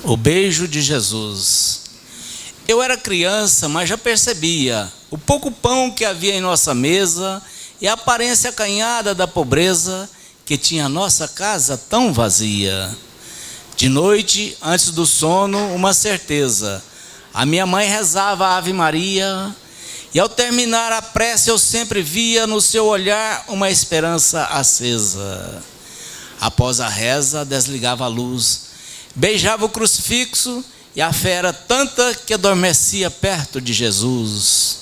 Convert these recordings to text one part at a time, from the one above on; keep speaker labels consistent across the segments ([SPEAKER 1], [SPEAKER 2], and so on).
[SPEAKER 1] O beijo de Jesus. Eu era criança, mas já percebia o pouco pão que havia em nossa mesa e a aparência acanhada da pobreza que tinha a nossa casa tão vazia. De noite, antes do sono, uma certeza. A minha mãe rezava a Ave Maria e ao terminar a prece eu sempre via no seu olhar uma esperança acesa. Após a reza, desligava a luz, beijava o crucifixo e a fé era tanta que adormecia perto de Jesus.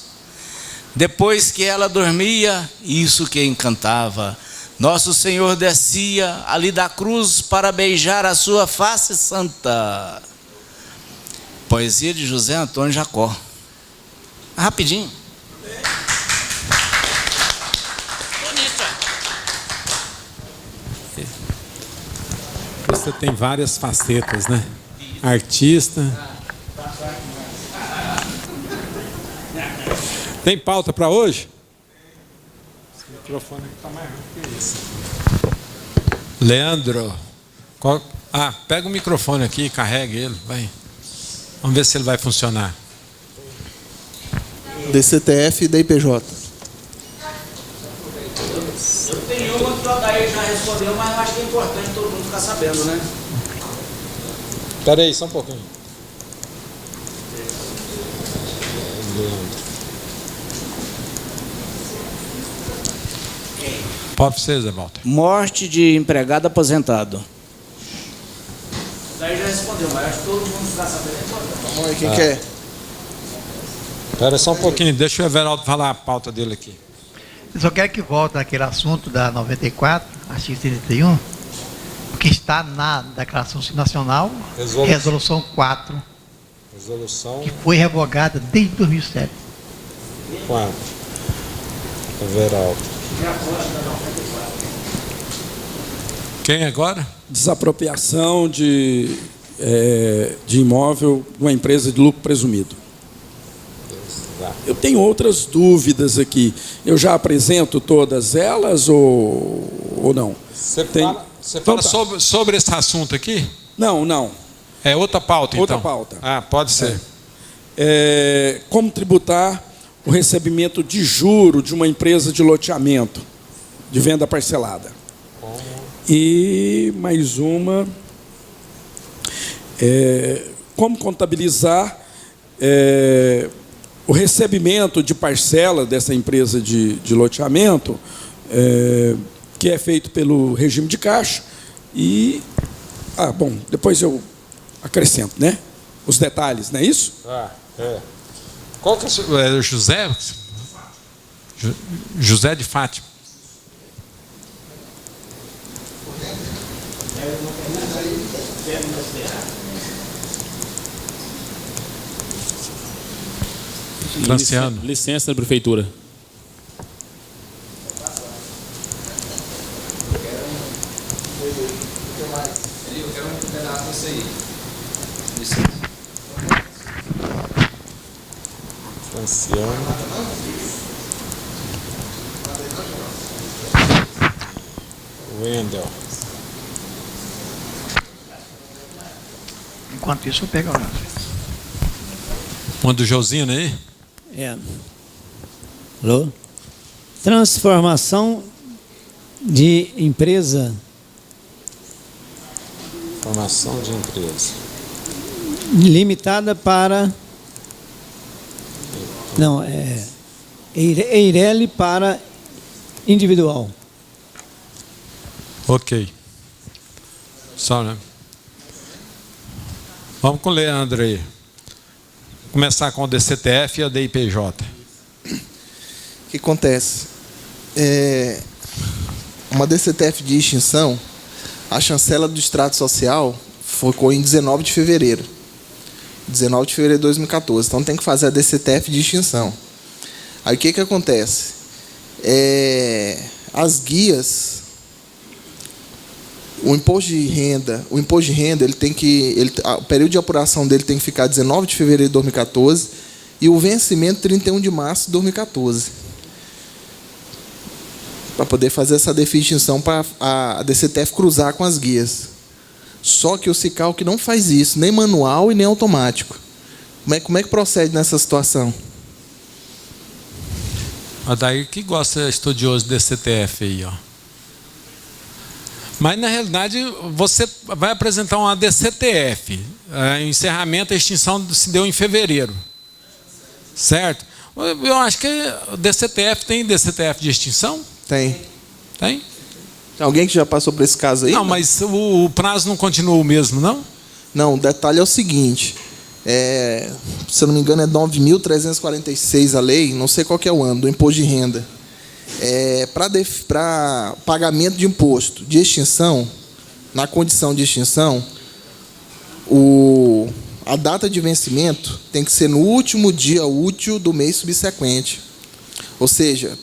[SPEAKER 1] Depois que ela dormia, isso que encantava, Nosso Senhor descia ali da cruz para beijar a sua face santa. Poesia de José Antônio Jacó. Rapidinho.
[SPEAKER 2] Você tem várias facetas, né? Artista. Tem pauta para hoje? Esse microfone aqui está mais rápido que isso. Leandro. Pega o microfone aqui e carregue ele. Vai. Vamos ver se ele vai funcionar.
[SPEAKER 3] DCTF e da IPJ.
[SPEAKER 1] Eu tenho uma que o Odair já respondeu, mas eu acho que é importante todo mundo ficar sabendo, né?
[SPEAKER 2] Espera aí, só um pouquinho. Pode ser, Zé Walter.
[SPEAKER 1] Morte de empregado aposentado. Daí já respondeu, mas acho que todo mundo ficar sabendo é importante.
[SPEAKER 3] Vamos aí, quem quer?
[SPEAKER 2] Espera só um pouquinho, deixa o Everaldo falar a pauta dele aqui.
[SPEAKER 4] Eu só quero que volte naquele assunto da 94, artigo 31, porque está na Declaração Nacional, Resolução 4,
[SPEAKER 2] Resolução
[SPEAKER 4] que foi revogada desde 2007.
[SPEAKER 2] 4. Everaldo. Quem agora?
[SPEAKER 5] Desapropriação de imóvel de uma empresa de lucro presumido. Eu tenho outras dúvidas aqui. Eu já apresento todas elas ou não?
[SPEAKER 2] Você fala sobre esse assunto aqui?
[SPEAKER 5] Não.
[SPEAKER 2] É outra pauta, então?
[SPEAKER 5] Outra pauta.
[SPEAKER 2] Pode ser.
[SPEAKER 5] Como tributar o recebimento de juro de uma empresa de loteamento, de venda parcelada. E mais uma, como contabilizar o recebimento de parcela dessa empresa de loteamento, que é feito pelo regime de caixa, e, depois eu acrescento, né? Os detalhes, não é isso?
[SPEAKER 2] Qual que é José? José de Fátima. Franciano.
[SPEAKER 6] Licença da prefeitura.
[SPEAKER 7] Eu quero um pedaço disso aí.
[SPEAKER 2] Franciano. Wendel.
[SPEAKER 4] Enquanto isso, eu pego a
[SPEAKER 2] Uma do Josino aí?
[SPEAKER 8] Alô? Transformação de empresa.
[SPEAKER 2] Formação de empresa.
[SPEAKER 8] Limitada para... Não, Eireli para individual.
[SPEAKER 2] Ok. Só, né? Vamos com o Leandro aí. Começar com o DCTF e a DIPJ.
[SPEAKER 3] O que acontece? Uma DCTF de extinção, a chancela do extrato social foi em 19 de fevereiro. 19 de fevereiro de 2014. Então tem que fazer a DCTF de extinção. Aí o que acontece? As guias, o imposto de renda, ele tem que, o período de apuração dele tem que ficar 19 de fevereiro de 2014 e o vencimento 31 de março de 2014. Para poder fazer essa definição para a DCTF cruzar com as guias. Só que o Sicalc não faz isso, nem manual e nem automático. Como é que procede nessa situação?
[SPEAKER 2] O Adair que gosta, é estudioso desse CTF aí, ó. Mas, na realidade, você vai apresentar uma DCTF. O encerramento, a extinção se deu em fevereiro. Certo? Eu acho que o DCTF tem DCTF de extinção?
[SPEAKER 3] Tem.
[SPEAKER 2] Tem?
[SPEAKER 3] Alguém que já passou por esse caso aí?
[SPEAKER 2] Não, mas o prazo não continua o mesmo, não?
[SPEAKER 3] Não, o detalhe é o seguinte. Se eu não me engano, é 9.346 a lei, não sei qual que é o ano, do imposto de renda. Para pagamento de imposto de extinção, na condição de extinção, a data de vencimento tem que ser no último dia útil do mês subsequente. Ou seja,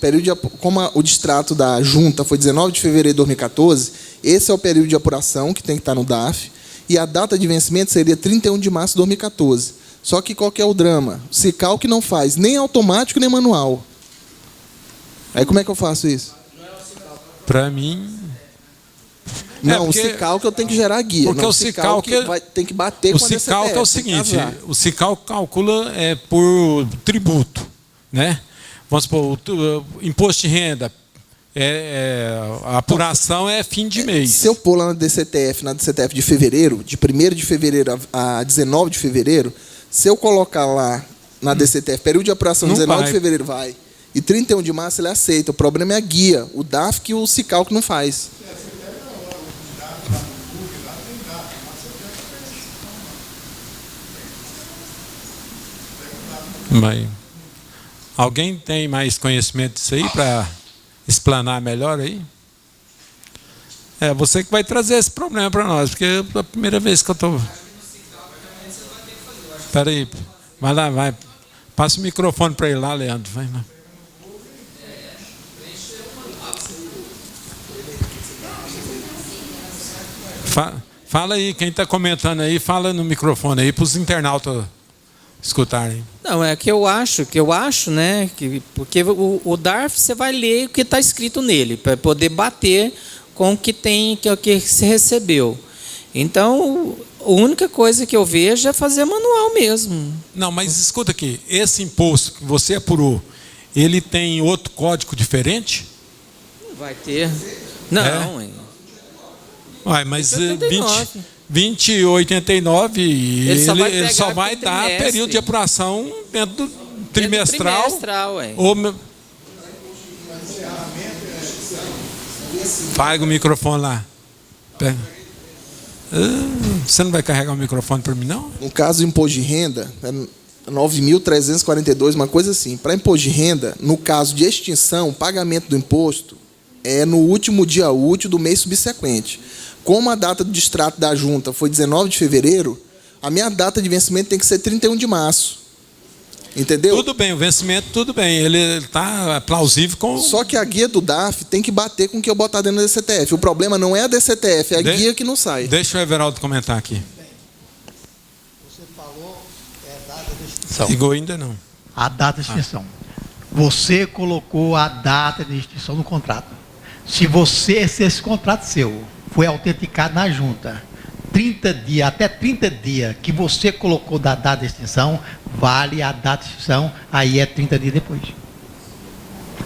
[SPEAKER 3] como o distrato da junta foi 19 de fevereiro de 2014, esse é o período de apuração que tem que estar no DARF, e a data de vencimento seria 31 de março de 2014. Só que qual que é o drama? O Sicalc não faz nem automático nem manual. Aí como é que eu faço isso?
[SPEAKER 2] Para mim...
[SPEAKER 3] Não, o Sicalc eu tenho que gerar guia.
[SPEAKER 2] Porque
[SPEAKER 3] não,
[SPEAKER 2] o Sicalc
[SPEAKER 3] tem que bater com a DCTF.
[SPEAKER 2] O Sicalc é o seguinte, o Sicalc calcula por tributo, né? Vamos supor, o imposto de renda, a apuração é fim de mês.
[SPEAKER 3] Se eu pôr lá na DCTF de fevereiro, de 1º de fevereiro a 19 de fevereiro, se eu colocar lá na DCTF, período de apuração 19 de fevereiro, vai. E 31 de março ele aceita. O problema é a guia, o DARF que o Sicalc não faz.
[SPEAKER 2] Mas alguém tem mais conhecimento disso aí para explanar melhor aí? É você que vai trazer esse problema para nós, porque é a primeira vez que eu estou... Espera aí, vai lá, vai. Passa o microfone para ele lá, Leandro. Vai lá. Fala aí, quem está comentando aí, fala no microfone aí para os internautas escutarem.
[SPEAKER 6] Não, é que eu acho, né? Porque o DARF você vai ler o que está escrito nele, para poder bater com o que tem, que se recebeu. Então, a única coisa que eu vejo é fazer manual mesmo.
[SPEAKER 2] Não, mas escuta aqui, esse imposto que você apurou, ele tem outro código diferente?
[SPEAKER 6] Vai ter. Não, hein?
[SPEAKER 2] Uai, mas 2089 ele só vai dar período de apuração dentro do trimestral. Paga o microfone lá. Pega. Você não vai carregar o microfone para mim, não?
[SPEAKER 3] No caso do imposto de renda, é 9.342, uma coisa assim. Para imposto de renda, no caso de extinção, o pagamento do imposto é no último dia útil do mês subsequente. Como a data do distrato da junta foi 19 de fevereiro, a minha data de vencimento tem que ser 31 de março. Entendeu?
[SPEAKER 2] Tudo bem, o vencimento, tudo bem. Ele está plausível com...
[SPEAKER 3] Só que a guia do DARF tem que bater com o que eu botar dentro da DCTF. O problema não é a DCTF, é a guia que não sai.
[SPEAKER 2] Deixa o Everaldo comentar aqui.
[SPEAKER 4] Você falou data de extinção.
[SPEAKER 2] Ligou ainda não.
[SPEAKER 4] A data de extinção. Você colocou a data de extinção no contrato. Se esse contrato seu foi autenticado na junta, 30 dias, até 30 dias que você colocou da data de extinção, vale a data de extinção, aí é 30 dias depois.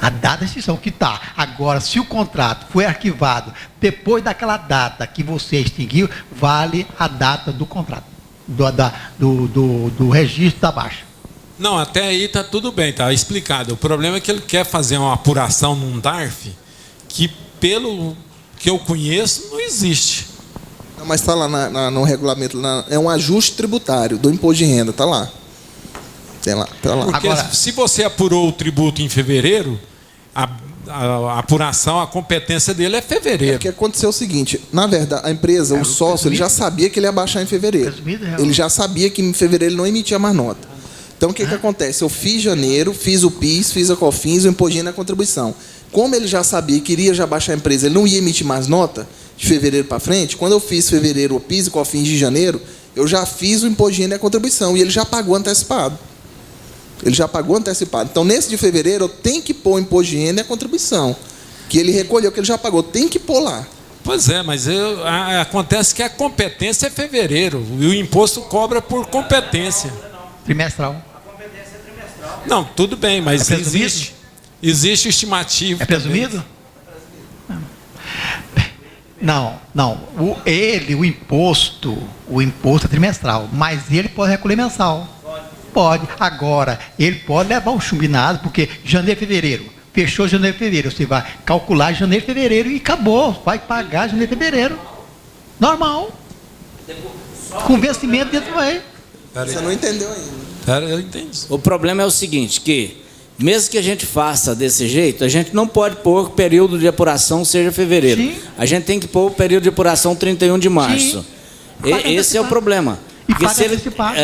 [SPEAKER 4] A data de extinção que está. Agora, se o contrato foi arquivado depois daquela data que você extinguiu, vale a data do contrato, do registro da baixa.
[SPEAKER 2] Não, até aí está tudo bem, está explicado. O problema é que ele quer fazer uma apuração num DARF que, pelo que eu conheço, não existe.
[SPEAKER 3] Não, mas está lá no regulamento, é um ajuste tributário do imposto de renda, está lá. Tem lá, tá lá.
[SPEAKER 2] Porque agora, se você apurou o tributo em fevereiro, a apuração, a competência dele é fevereiro.
[SPEAKER 3] O que aconteceu é o seguinte, na verdade, a empresa, o sócio, ele já sabia que ele ia baixar em fevereiro. Ele já sabia que em fevereiro ele não emitia mais nota. Então, o que acontece? Eu fiz janeiro, fiz o PIS, fiz a COFINS, o imposto de renda e a contribuição. Como ele já sabia que iria já baixar a empresa, ele não ia emitir mais nota de fevereiro para frente, quando eu fiz fevereiro o PIS e COFINS de janeiro, eu já fiz o imposto de renda e a contribuição, e ele já pagou antecipado. Então, nesse de fevereiro, eu tenho que pôr o imposto de renda e a contribuição, que ele recolheu, que ele já pagou. Tem que pôr lá.
[SPEAKER 2] Pois é, mas acontece que a competência é fevereiro e o imposto cobra por competência.
[SPEAKER 4] Trimestral.
[SPEAKER 2] Não, tudo bem, mas
[SPEAKER 4] É presumido?
[SPEAKER 2] existe estimativa.
[SPEAKER 4] É presumido? Não. O imposto é trimestral, mas ele pode recolher mensal. Pode. Agora, ele pode levar um chumbinado, porque janeiro e fevereiro. Fechou janeiro e fevereiro. Você vai calcular janeiro e fevereiro e acabou. Vai pagar janeiro e fevereiro. Normal. Com vencimento dentro vai.
[SPEAKER 3] Você não entendeu ainda.
[SPEAKER 2] Eu entendi.
[SPEAKER 1] O problema é o seguinte, que mesmo que a gente faça desse jeito, a gente não pode pôr que o período de apuração seja fevereiro.
[SPEAKER 4] Sim.
[SPEAKER 1] A gente tem que pôr o período de apuração 31 de março. Esse é o problema.
[SPEAKER 4] E
[SPEAKER 1] Porque
[SPEAKER 4] paga
[SPEAKER 1] se ele,
[SPEAKER 4] antecipado.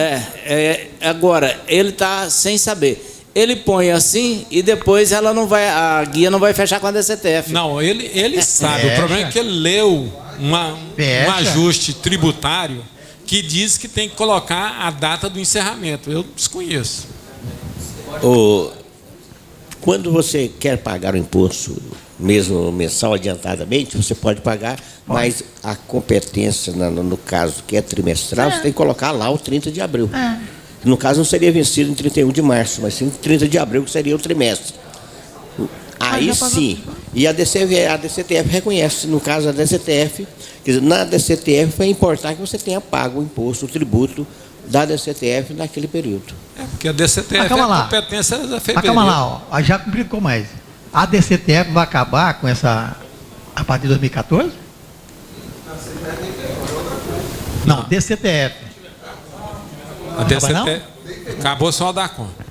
[SPEAKER 1] agora, ele está sem saber. Ele põe assim e depois a guia não vai fechar com a DCTF.
[SPEAKER 2] Não, ele sabe. O
[SPEAKER 4] Fecha.
[SPEAKER 2] problema é que ele leu um
[SPEAKER 4] Fecha.
[SPEAKER 2] ajuste tributário que diz que tem que colocar a data do encerramento. Eu desconheço.
[SPEAKER 9] Quando você quer pagar o imposto, mesmo mensal adiantadamente, você pode pagar, mas a competência, no caso que é trimestral, você tem que colocar lá o 30 de abril. No caso, não seria vencido em 31 de março, mas sim 30 de abril, que seria o trimestre. Aí sim. E a DCTF reconhece, no caso, a DCTF, quer dizer, na DCTF vai importar que você tenha pago o imposto, o tributo da DCTF naquele período.
[SPEAKER 2] Porque a DCTF
[SPEAKER 4] Calma lá.
[SPEAKER 2] competência da
[SPEAKER 4] Mas
[SPEAKER 2] fevereiro.
[SPEAKER 4] calma lá, ó. Já complicou mais. A DCTF vai acabar com essa a partir de 2014? Não, DCTF.
[SPEAKER 2] A DCTF acabou só da conta.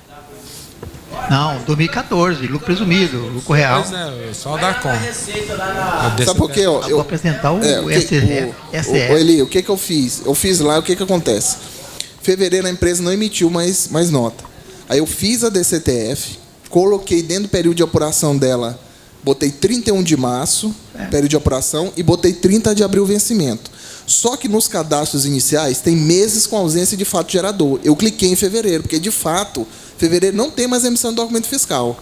[SPEAKER 4] Não, 2014, lucro presumido, lucro real.
[SPEAKER 2] Pois é, só da conta.
[SPEAKER 3] Sabe por quê? Ó,
[SPEAKER 4] Eu vou apresentar o SCF.
[SPEAKER 3] Eli, o que eu fiz? Eu fiz lá, o que acontece? Fevereiro a empresa não emitiu mais nota. Aí eu fiz a DCTF, coloquei dentro do período de apuração dela, botei 31 de março, período de apuração, e botei 30 de abril o vencimento. Só que nos cadastros iniciais tem meses com ausência de fato gerador. Eu cliquei em fevereiro, porque de fato, fevereiro não tem mais emissão de documento fiscal.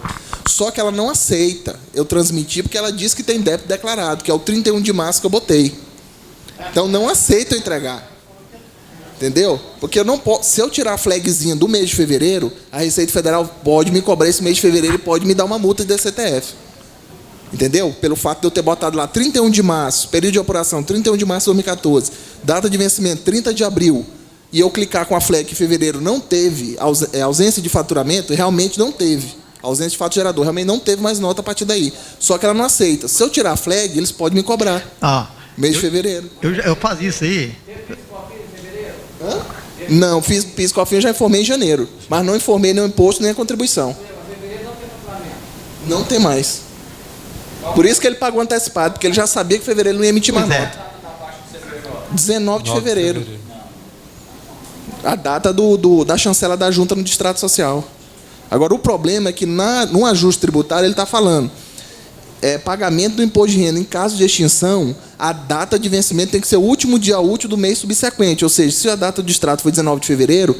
[SPEAKER 3] Só que ela não aceita eu transmitir, porque ela diz que tem débito declarado, que é o 31 de março que eu botei. Então não aceita eu entregar. Entendeu? Porque eu não posso, se eu tirar a flagzinha do mês de fevereiro, a Receita Federal pode me cobrar esse mês de fevereiro e pode me dar uma multa de DCTF. Entendeu? Pelo fato de eu ter botado lá 31 de março, período de apuração 31 de março de 2014, data de vencimento 30 de abril, e eu clicar com a flag que em fevereiro não teve ausência de faturamento, realmente não teve. Ausência de fato gerador, realmente não teve mais nota a partir daí. Só que ela não aceita. Se eu tirar a flag, eles podem me cobrar. Mês de fevereiro.
[SPEAKER 4] Eu fazia isso aí.
[SPEAKER 3] Hã? Não, PIS e COFINS eu já informei em janeiro, mas não informei nem o imposto nem a contribuição. Não tem mais. Por isso que ele pagou antecipado, porque ele já sabia que em fevereiro não ia emitir mais nota. 19 de fevereiro. A data da chancela da junta no distrato social. Agora, o problema é que no ajuste tributário ele está falando pagamento do imposto de renda em caso de extinção, a data de vencimento tem que ser o último dia útil do mês subsequente. Ou seja, se a data do extrato foi 19 de fevereiro,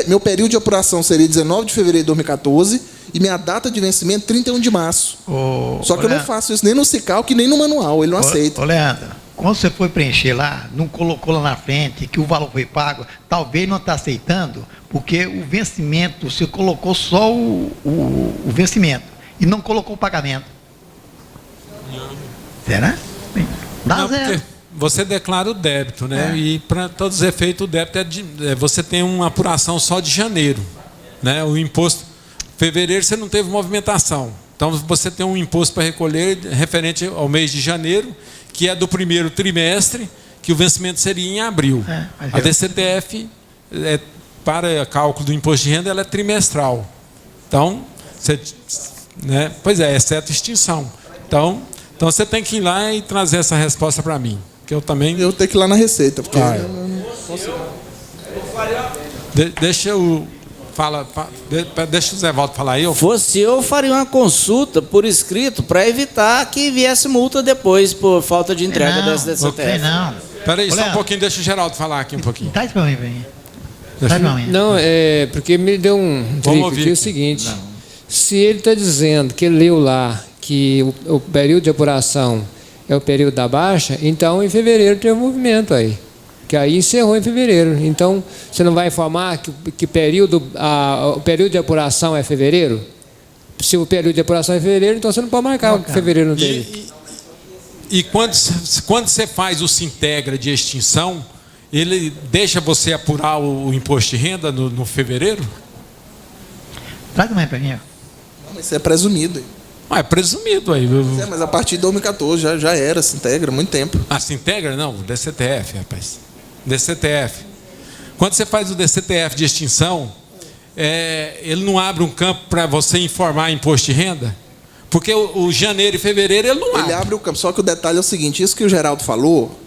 [SPEAKER 3] meu período de apuração seria 19 de fevereiro de 2014 e minha data de vencimento 31 de março. Só que eu não faço isso nem no Cicalc nem no manual, ele não aceita.
[SPEAKER 4] Leandro, quando você foi preencher lá, não colocou lá na frente que o valor foi pago, talvez não está aceitando, porque o vencimento, você colocou só o vencimento e não colocou o pagamento. Será? Dá
[SPEAKER 2] Não,
[SPEAKER 4] zero.
[SPEAKER 2] Você declara o débito, né? E para todos os efeitos, o débito você tem uma apuração só de janeiro, né? O imposto fevereiro você não teve movimentação, então você tem um imposto para recolher referente ao mês de janeiro, que é do primeiro trimestre, que o vencimento seria em abril. A DCTF para cálculo do imposto de renda ela é trimestral. Então, pois é, exceto extinção. Então você tem que ir lá e trazer essa resposta para mim. Que eu também.
[SPEAKER 3] Eu tenho que ir lá na Receita, porque
[SPEAKER 2] deixa o Zé Waldo falar aí.
[SPEAKER 1] Fosse eu faria uma consulta por escrito para evitar que viesse multa depois por falta de entrega dessa DCTF.
[SPEAKER 2] Espera aí, só um pouquinho, deixa o Geraldo falar aqui um pouquinho.
[SPEAKER 4] Traz para mim, velho.
[SPEAKER 7] Não, porque me deu um trigo aqui, o seguinte. Se ele está dizendo que ele leu lá que o período de apuração é o período da baixa, então em fevereiro tem um movimento aí. Que aí encerrou em fevereiro. Então, você não vai informar que o período de apuração é fevereiro? Se o período de apuração é fevereiro, então você não pode marcar que fevereiro não teve.
[SPEAKER 2] E quando você faz o Sintegra de extinção, ele deixa você apurar o imposto de renda no fevereiro?
[SPEAKER 4] Traz mais para mim.
[SPEAKER 3] Isso é presumido.
[SPEAKER 2] É presumido aí.
[SPEAKER 3] Mas a partir de 2014 já era Sintegra, muito tempo.
[SPEAKER 2] Sintegra não, DCTF, rapaz. DCTF. Quando você faz o DCTF de extinção, ele não abre um campo para você informar imposto de renda? Porque o janeiro e fevereiro ele não abre.
[SPEAKER 3] Ele abre o campo, só que o detalhe é o seguinte, isso que o Geraldo falou,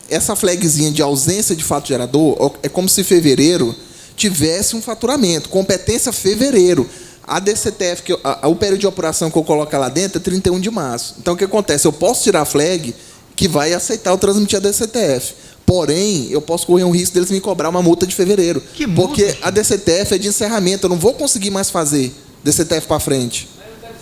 [SPEAKER 3] essa flagzinha de ausência de fato gerador é como se fevereiro tivesse um faturamento, competência fevereiro. A DCTF, o período de apuração que eu coloco lá dentro é 31 de março. Então, o que acontece? Eu posso tirar a flag que vai aceitar eu transmitir a DCTF. Porém, eu posso correr um risco deles me cobrar uma multa de fevereiro. Porque a DCTF é de encerramento. Eu não vou conseguir mais fazer DCTF para frente.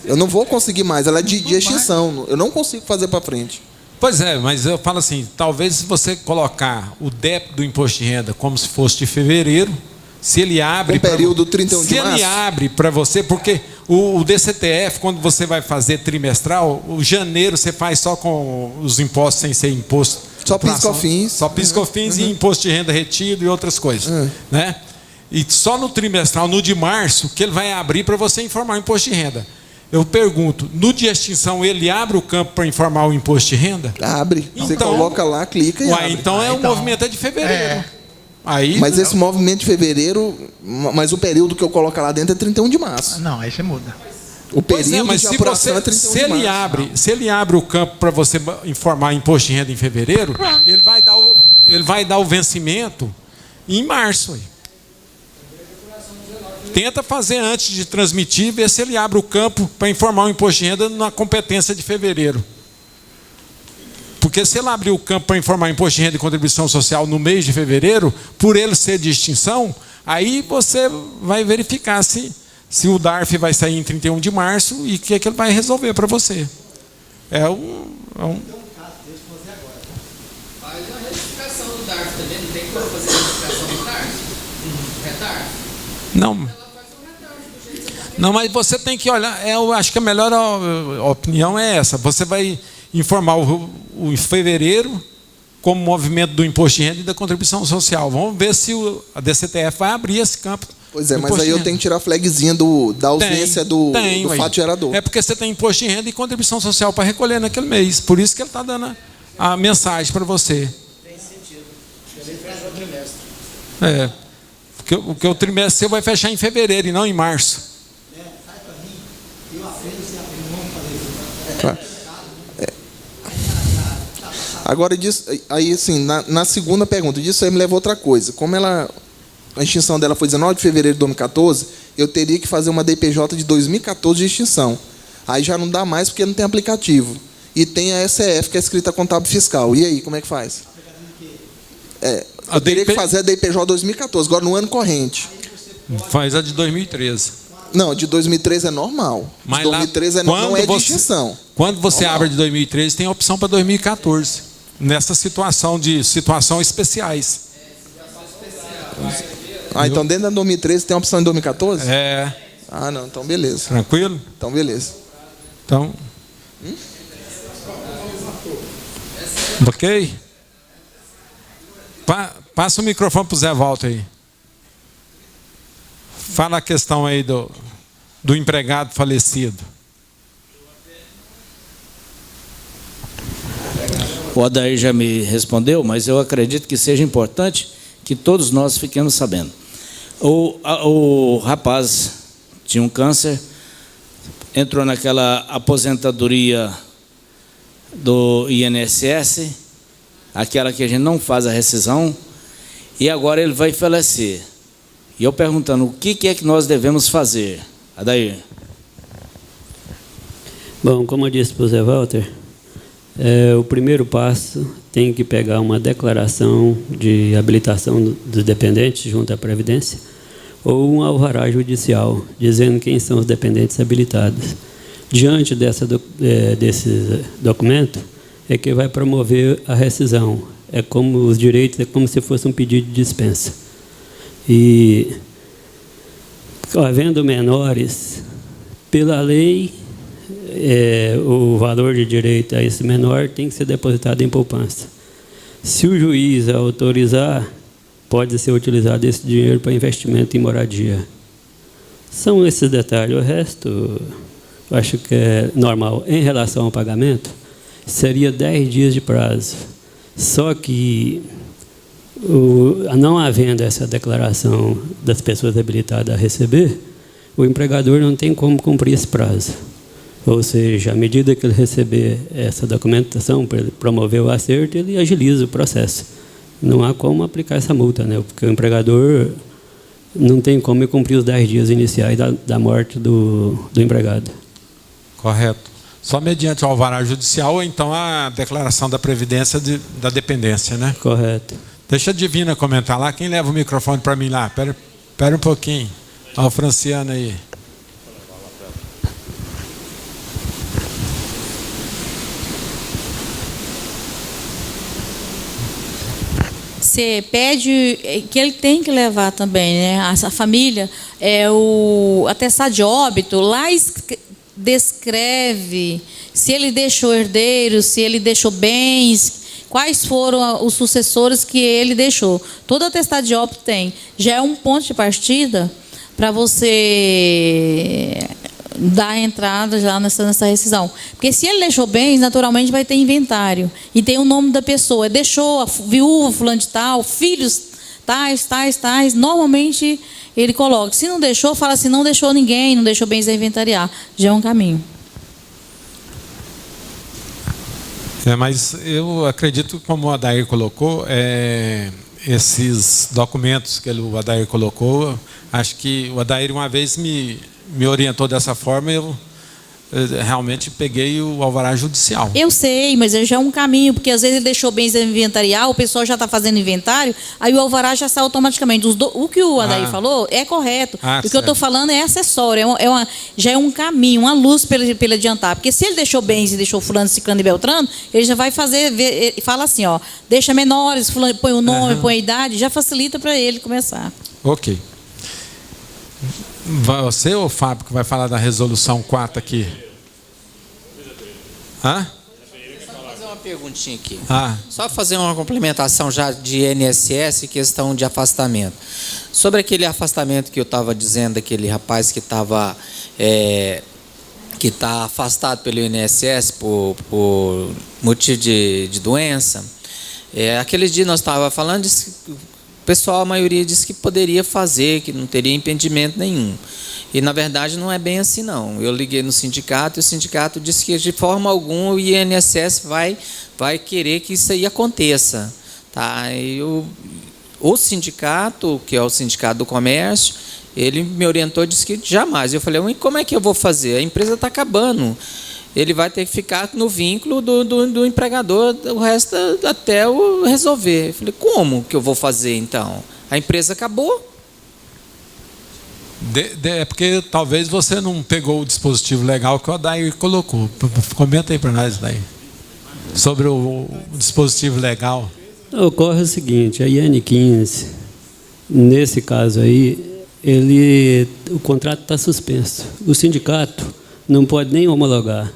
[SPEAKER 3] Eu não vou conseguir mais. Ela é de extinção. Eu não consigo fazer para frente.
[SPEAKER 2] Pois é, mas eu falo assim, talvez se você colocar o débito do imposto de renda como se fosse de fevereiro, se ele abre...
[SPEAKER 3] período 31 de março.
[SPEAKER 2] Se ele abre para você, porque o DCTF, quando você vai fazer trimestral, o janeiro você faz só com os impostos sem ser imposto.
[SPEAKER 3] Só PIS/COFINS.
[SPEAKER 2] Só PIS/COFINS e imposto de renda retido e outras coisas. Né? E só no trimestral, no de março, que ele vai abrir para você informar o imposto de renda. Eu pergunto, no de extinção ele abre o campo para informar o imposto de renda?
[SPEAKER 3] Abre. Então, você coloca lá, clica e abre.
[SPEAKER 2] Então o movimento é de fevereiro. Aí,
[SPEAKER 3] mas esse movimento de fevereiro, mas o período que eu coloco lá dentro é 31 de março.
[SPEAKER 4] Não, aí você muda.
[SPEAKER 3] O período de apuração é 31 de março.
[SPEAKER 2] Se ele abre o campo para você informar imposto de renda em fevereiro, ele vai dar o vencimento em março. Tenta fazer antes de transmitir, ver se ele abre o campo para informar o imposto de renda na competência de fevereiro. Porque se ele abrir o campo para informar imposto de renda e contribuição social no mês de fevereiro, por ele ser de extinção, aí você vai verificar se o DARF vai sair em 31 de março e o que é que ele vai resolver para você.
[SPEAKER 6] Faz a retificação do DARF também, não tem como fazer a retificação do DARF? Retarf?
[SPEAKER 2] Não, mas você tem que olhar, eu acho que a melhor opinião é essa. Você vai informar o fevereiro como movimento do imposto de renda e da contribuição social. Vamos ver se a DCTF vai abrir esse campo.
[SPEAKER 3] Pois é, mas aí eu tenho que tirar a flagzinha da ausência do fato gerador.
[SPEAKER 2] É porque você tem imposto de renda e contribuição social para recolher naquele mês. Por isso que ele está dando a mensagem para você.
[SPEAKER 10] Tem sentido. Ele fechou o trimestre.
[SPEAKER 2] Porque o trimestre seu vai fechar em fevereiro e não em março.
[SPEAKER 8] Sai para mim, eu aprendo, você aprende, vamos fazer isso.
[SPEAKER 3] Agora, aí, assim, na segunda pergunta, disso aí me levou a outra coisa. Como a extinção dela foi 19 de fevereiro de 2014, eu teria que fazer uma DPJ de 2014 de extinção. Aí já não dá mais porque não tem aplicativo. E tem a SEF, que é a escrita contábil fiscal. E aí, como é que faz? Eu teria que fazer a DPJ 2014, agora no ano corrente.
[SPEAKER 2] Faz a de 2013.
[SPEAKER 3] Não, de 2013 é normal.
[SPEAKER 2] Mas
[SPEAKER 3] de 2013 não é de extinção.
[SPEAKER 2] Quando você abre de 2013, tem a opção para 2014. Nessa situação especiais.
[SPEAKER 3] Então dentro da 2013 tem a opção em 2014? Não, então beleza.
[SPEAKER 2] Tranquilo?
[SPEAKER 3] Então beleza.
[SPEAKER 2] Então. Ok? Passa o microfone para o Zé Walter aí. Fala a questão aí do empregado falecido.
[SPEAKER 1] O Adair já me respondeu, mas eu acredito que seja importante que todos nós fiquemos sabendo. O rapaz tinha um câncer, entrou naquela aposentadoria do INSS, aquela que a gente não faz a rescisão, e agora ele vai falecer. E eu perguntando, o que é que nós devemos fazer? Adair.
[SPEAKER 11] Bom, como eu disse para o Zé Walter, o primeiro passo tem que pegar uma declaração de habilitação dos dependentes junto à Previdência ou um alvará judicial dizendo quem são os dependentes habilitados. Diante desse documento, é que vai promover a rescisão. É como os direitos, é como se fosse um pedido de dispensa. E, havendo menores, pela lei, o valor de direito a esse menor tem que ser depositado em poupança. Se o juiz autorizar, pode ser utilizado esse dinheiro para investimento em moradia. São esses detalhes. O resto, eu acho que é normal. Em relação ao pagamento, seria 10 dias de prazo. Só que, não havendo essa declaração das pessoas habilitadas a receber, o empregador não tem como cumprir esse prazo. Ou seja, à medida que ele receber essa documentação para ele promover o acerto, ele agiliza o processo. Não há como aplicar essa multa, né? Porque o empregador não tem como cumprir os 10 dias iniciais da morte do empregado.
[SPEAKER 2] Correto. Só mediante o alvará judicial ou então a declaração da previdência da dependência, né?
[SPEAKER 11] Correto.
[SPEAKER 2] Deixa a Divina comentar lá. Quem leva o microfone para mim lá? Espera um pouquinho. Olha o Franciano aí.
[SPEAKER 12] Você pede que ele tem que levar também, né? A família, o atestado de óbito, lá descreve se ele deixou herdeiros, se ele deixou bens, quais foram os sucessores que ele deixou. Todo atestado de óbito tem. Já é um ponto de partida para você dar entrada já nessa rescisão. Porque se ele deixou bens, naturalmente vai ter inventário. E tem o nome da pessoa. Deixou a viúva, fulano de tal, filhos tais. Normalmente ele coloca. Se não deixou, fala assim, não deixou ninguém, não deixou bens a inventariar. Já é um caminho.
[SPEAKER 2] Mas eu acredito, como o Adair colocou, esses documentos que o Adair colocou, acho que o Adair uma vez me orientou dessa forma, eu realmente peguei o alvará judicial.
[SPEAKER 12] Eu sei, mas já é um caminho, porque às vezes ele deixou bens a inventariar, o pessoal já está fazendo inventário, aí o alvará já sai automaticamente. O que o Adair falou é correto. O que eu estou falando é acessório, já é um caminho, uma luz para ele adiantar. Porque se ele deixou bens e deixou fulano, ciclano e beltrano, ele já vai fala assim, ó, deixa menores, fulano, põe o nome, põe a idade, já facilita para ele começar.
[SPEAKER 2] Ok. Você ou o Fábio que vai falar da resolução 4 aqui? Hã?
[SPEAKER 6] Só fazer uma perguntinha aqui.
[SPEAKER 2] Só
[SPEAKER 6] fazer uma complementação já de INSS, questão de afastamento. Sobre aquele afastamento que eu estava dizendo, daquele rapaz que estava que está afastado pelo INSS por motivo de doença. Aquele dia nós estávamos falando, o pessoal, a maioria disse que poderia fazer, que não teria impedimento nenhum. E, na verdade, não é bem assim, não. Eu liguei no sindicato e o sindicato disse que, de forma alguma, o INSS vai querer que isso aí aconteça. Tá? E o sindicato, que é o Sindicato do Comércio, ele me orientou e disse que jamais. Eu falei, como é que eu vou fazer? A empresa está acabando. Ele vai ter que ficar no vínculo do empregador o resto até eu resolver. Eu falei, como que eu vou fazer então? A empresa acabou.
[SPEAKER 2] É porque talvez você não pegou o dispositivo legal que o Adair colocou. Comenta aí para nós, Adair, sobre o dispositivo legal.
[SPEAKER 11] Ocorre o seguinte, a IN 15, nesse caso aí, o contrato está suspenso. O sindicato não pode nem homologar.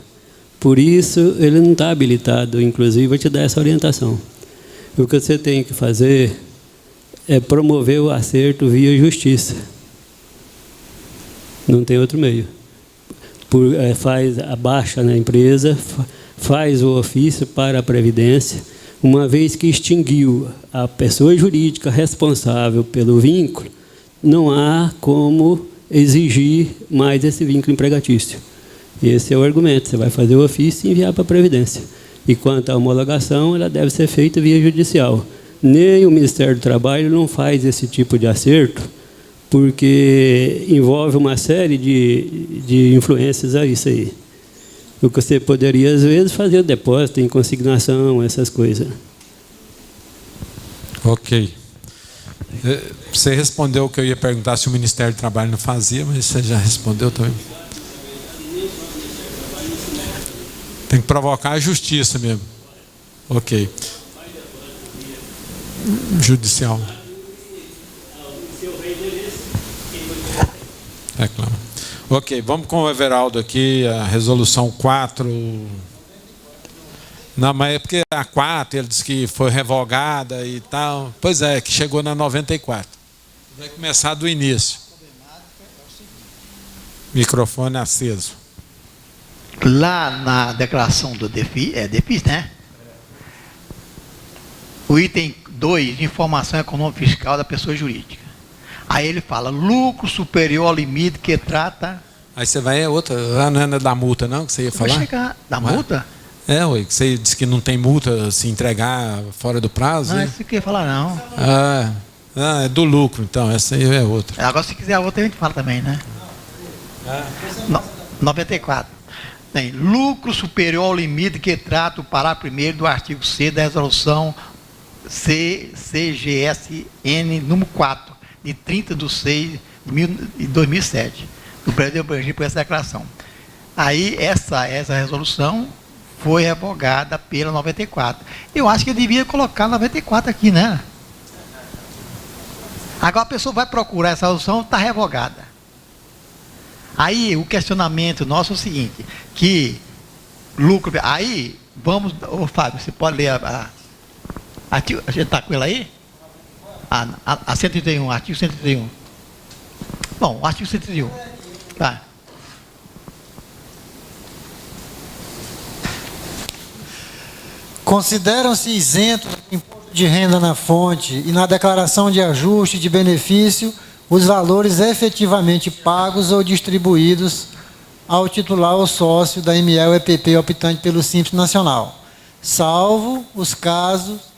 [SPEAKER 11] Por isso, ele não está habilitado, inclusive, vou te dar essa orientação. O que você tem que fazer é promover o acerto via justiça. Não tem outro meio. Faz a baixa na empresa, faz o ofício para a Previdência. Uma vez que extinguiu a pessoa jurídica responsável pelo vínculo, não há como exigir mais esse vínculo empregatício. Esse é o argumento. Você vai fazer o ofício e enviar para a Previdência. E quanto à homologação, ela deve ser feita via judicial. Nem o Ministério do Trabalho não faz esse tipo de acerto, porque envolve uma série de influências a isso aí. O que você poderia, às vezes, fazer o depósito em consignação, essas coisas.
[SPEAKER 2] Ok. Você respondeu o que eu ia perguntar se o Ministério do Trabalho não fazia, mas você já respondeu também. Tem que provocar a justiça mesmo. Ok. Judicial. É claro. Ok, vamos com o Everaldo aqui, a resolução 4. Não, mas é porque a 4 ele disse que foi revogada e tal. Pois é, que chegou na 94. Vai começar do início. Microfone aceso.
[SPEAKER 4] Lá na declaração do DEFIS, né? O item 2, informação econômica fiscal da pessoa jurídica. Aí ele fala, lucro superior ao limite que trata...
[SPEAKER 2] Aí você vai, outra, não é da multa não, que você ia falar?
[SPEAKER 4] Vai chegar da multa?
[SPEAKER 2] Ué, que você disse que não tem multa se entregar fora do prazo.
[SPEAKER 4] Não, isso que eu ia falar não.
[SPEAKER 2] É do lucro, então, essa aí é outra.
[SPEAKER 4] Agora se quiser a outra a gente fala também, né? 94. Tem lucro superior ao limite que trata o parágrafo 1º do artigo C da resolução CGSN número 4, de 30/6 de 2007, do prédio abrangido por essa declaração. Aí, essa resolução foi revogada pela 94. Eu acho que eu devia colocar 94 aqui, né? Agora a pessoa vai procurar essa resolução, está revogada. Aí, o questionamento nosso é o seguinte, que lucro... Aí, vamos... Ô, Fábio, você pode ler a gente está com ela aí? A 131, artigo 131. Bom, artigo 131. Tá.
[SPEAKER 8] Consideram-se isentos do imposto de renda na fonte e na declaração de ajuste de benefício os valores efetivamente pagos ou distribuídos ao titular ou sócio da ML ou EPP optante pelo Simples Nacional, salvo os casos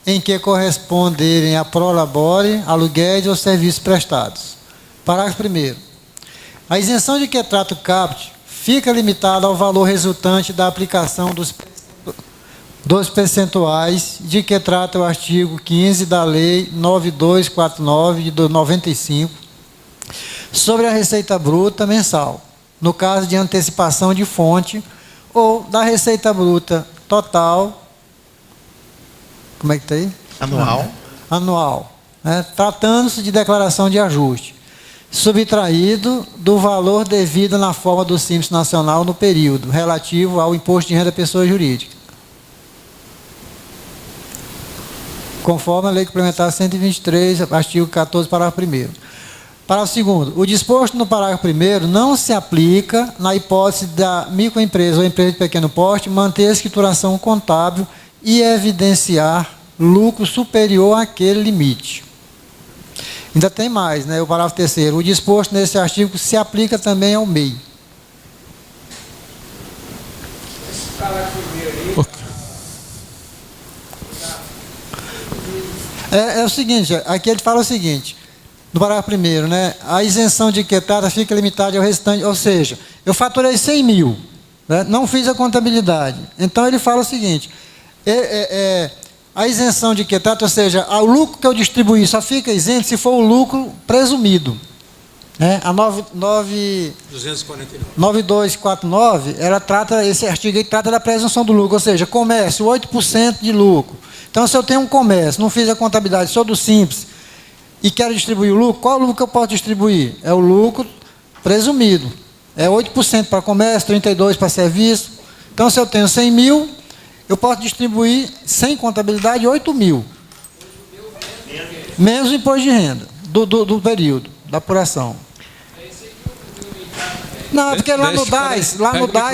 [SPEAKER 8] em que corresponderem a prolabore, aluguéis ou serviços prestados. Parágrafo 1º. A isenção de que trata o caput fica limitada ao valor resultante da aplicação dos percentuais de que trata o artigo 15 da Lei 9249 de 95 sobre a receita bruta mensal, no caso de antecipação de fonte, ou da receita bruta total. Como é que está aí? Anual. Né? Tratando-se de declaração de ajuste, subtraído do valor devido na forma do Simples Nacional no período relativo ao imposto de renda da pessoa jurídica, conforme a Lei Complementar 123, artigo 14, parágrafo 1º. Parágrafo 2º. O disposto no parágrafo 1º não se aplica na hipótese da microempresa ou empresa de pequeno porte manter a escrituração contábil e evidenciar lucro superior àquele limite. Ainda tem mais, né? O parágrafo 3º. O disposto nesse artigo se aplica também ao MEI. É o seguinte, aqui ele fala o seguinte, no parágrafo 1º, né? A isenção de que trata fica limitada ao restante, ou seja, eu faturei 100 mil, né? Não fiz a contabilidade. Então ele fala o seguinte, a isenção de que trata, ou seja, o lucro que eu distribuí só fica isento se for o lucro presumido. Né? A 9249, ela trata, esse artigo aí trata da presunção do lucro, ou seja, comércio, 8% de lucro. Então, se eu tenho um comércio, não fiz a contabilidade, sou do Simples, e quero distribuir o lucro, qual o lucro que eu posso distribuir? É o lucro presumido. É 8% para comércio, 32% para serviço. Então, se eu tenho 100 mil, eu posso distribuir, sem contabilidade, 8 mil. Menos o imposto de renda do período, da apuração. Não, porque lá no DAS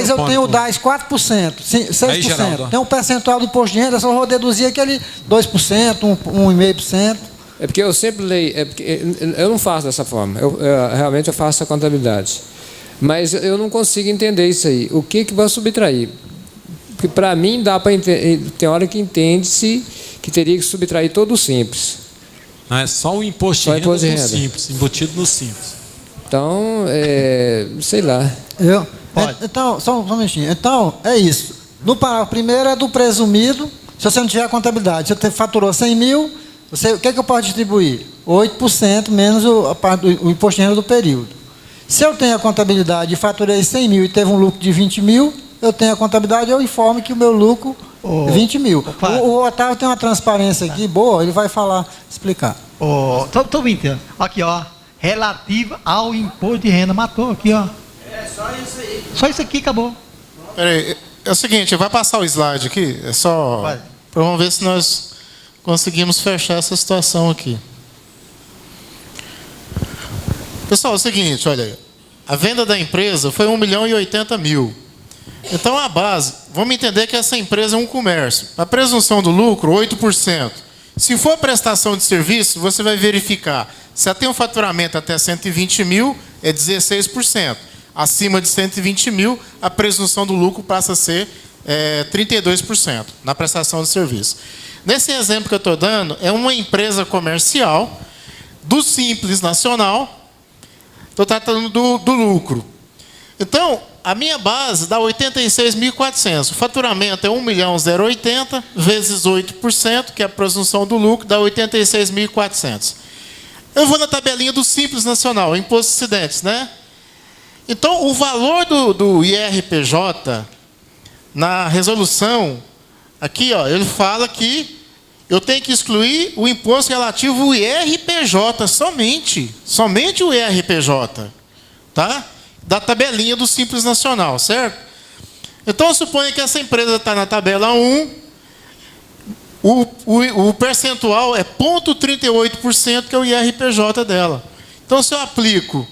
[SPEAKER 8] eu tenho o DAS 4%, 6%. Tem um percentual do imposto de renda, só vou deduzir aquele 2%, 1,5%.
[SPEAKER 7] É porque eu sempre leio, eu não faço dessa forma, realmente eu faço a contabilidade. Mas eu não consigo entender isso aí. O que vai subtrair? Porque para mim dá para entender, tem hora que entende-se que teria que subtrair todo o Simples.
[SPEAKER 2] Não, é só o imposto de renda do Simples, embutido no Simples.
[SPEAKER 7] Então, sei lá.
[SPEAKER 8] Então, só um minutinho. Então, é isso. No parágrafo 1º é do presumido, se você não tiver a contabilidade. Se você faturou 100 mil, o que é que eu posso distribuir? 8% menos o imposto de renda do período. Se eu tenho a contabilidade e faturei 100 mil e teve um lucro de 20 mil, eu tenho a contabilidade, eu informo que o meu lucro 20 mil.
[SPEAKER 4] Fábio.
[SPEAKER 8] O Otávio tem uma transparência aqui boa, ele vai falar, explicar.
[SPEAKER 4] Estou me entendendo. Aqui, ó. Relativa ao imposto de renda. Matou aqui, ó.
[SPEAKER 10] É só isso aí.
[SPEAKER 4] Só isso aqui, acabou.
[SPEAKER 13] Peraí, é o seguinte, vai passar o slide aqui, é só...
[SPEAKER 4] Vai.
[SPEAKER 13] Vamos ver se nós conseguimos fechar essa situação aqui. Pessoal, é o seguinte, olha aí. A venda da empresa foi 1.080.000. Então, a base, vamos entender que essa empresa é um comércio. A presunção do lucro, 8%. Se for prestação de serviço, você vai verificar. Se ela tem um faturamento até 120 mil, é 16%. Acima de 120 mil, a presunção do lucro passa a ser 32% na prestação de serviço. Nesse exemplo que eu estou dando, é uma empresa comercial do Simples Nacional. Estou tratando do lucro. Então, a minha base dá 86.400. O faturamento é 1.080 vezes 8%, que é a presunção do lucro, dá 86.400. Eu vou na tabelinha do Simples Nacional, Imposto de Acidentes, né? Então, o valor do IRPJ, na resolução, aqui, ó, ele fala que eu tenho que excluir o imposto relativo ao IRPJ, somente o IRPJ, tá? Da tabelinha do Simples Nacional, certo? Então, suponha que essa empresa está na tabela 1, o percentual é 0,38%, que é o IRPJ dela. Então, se eu aplico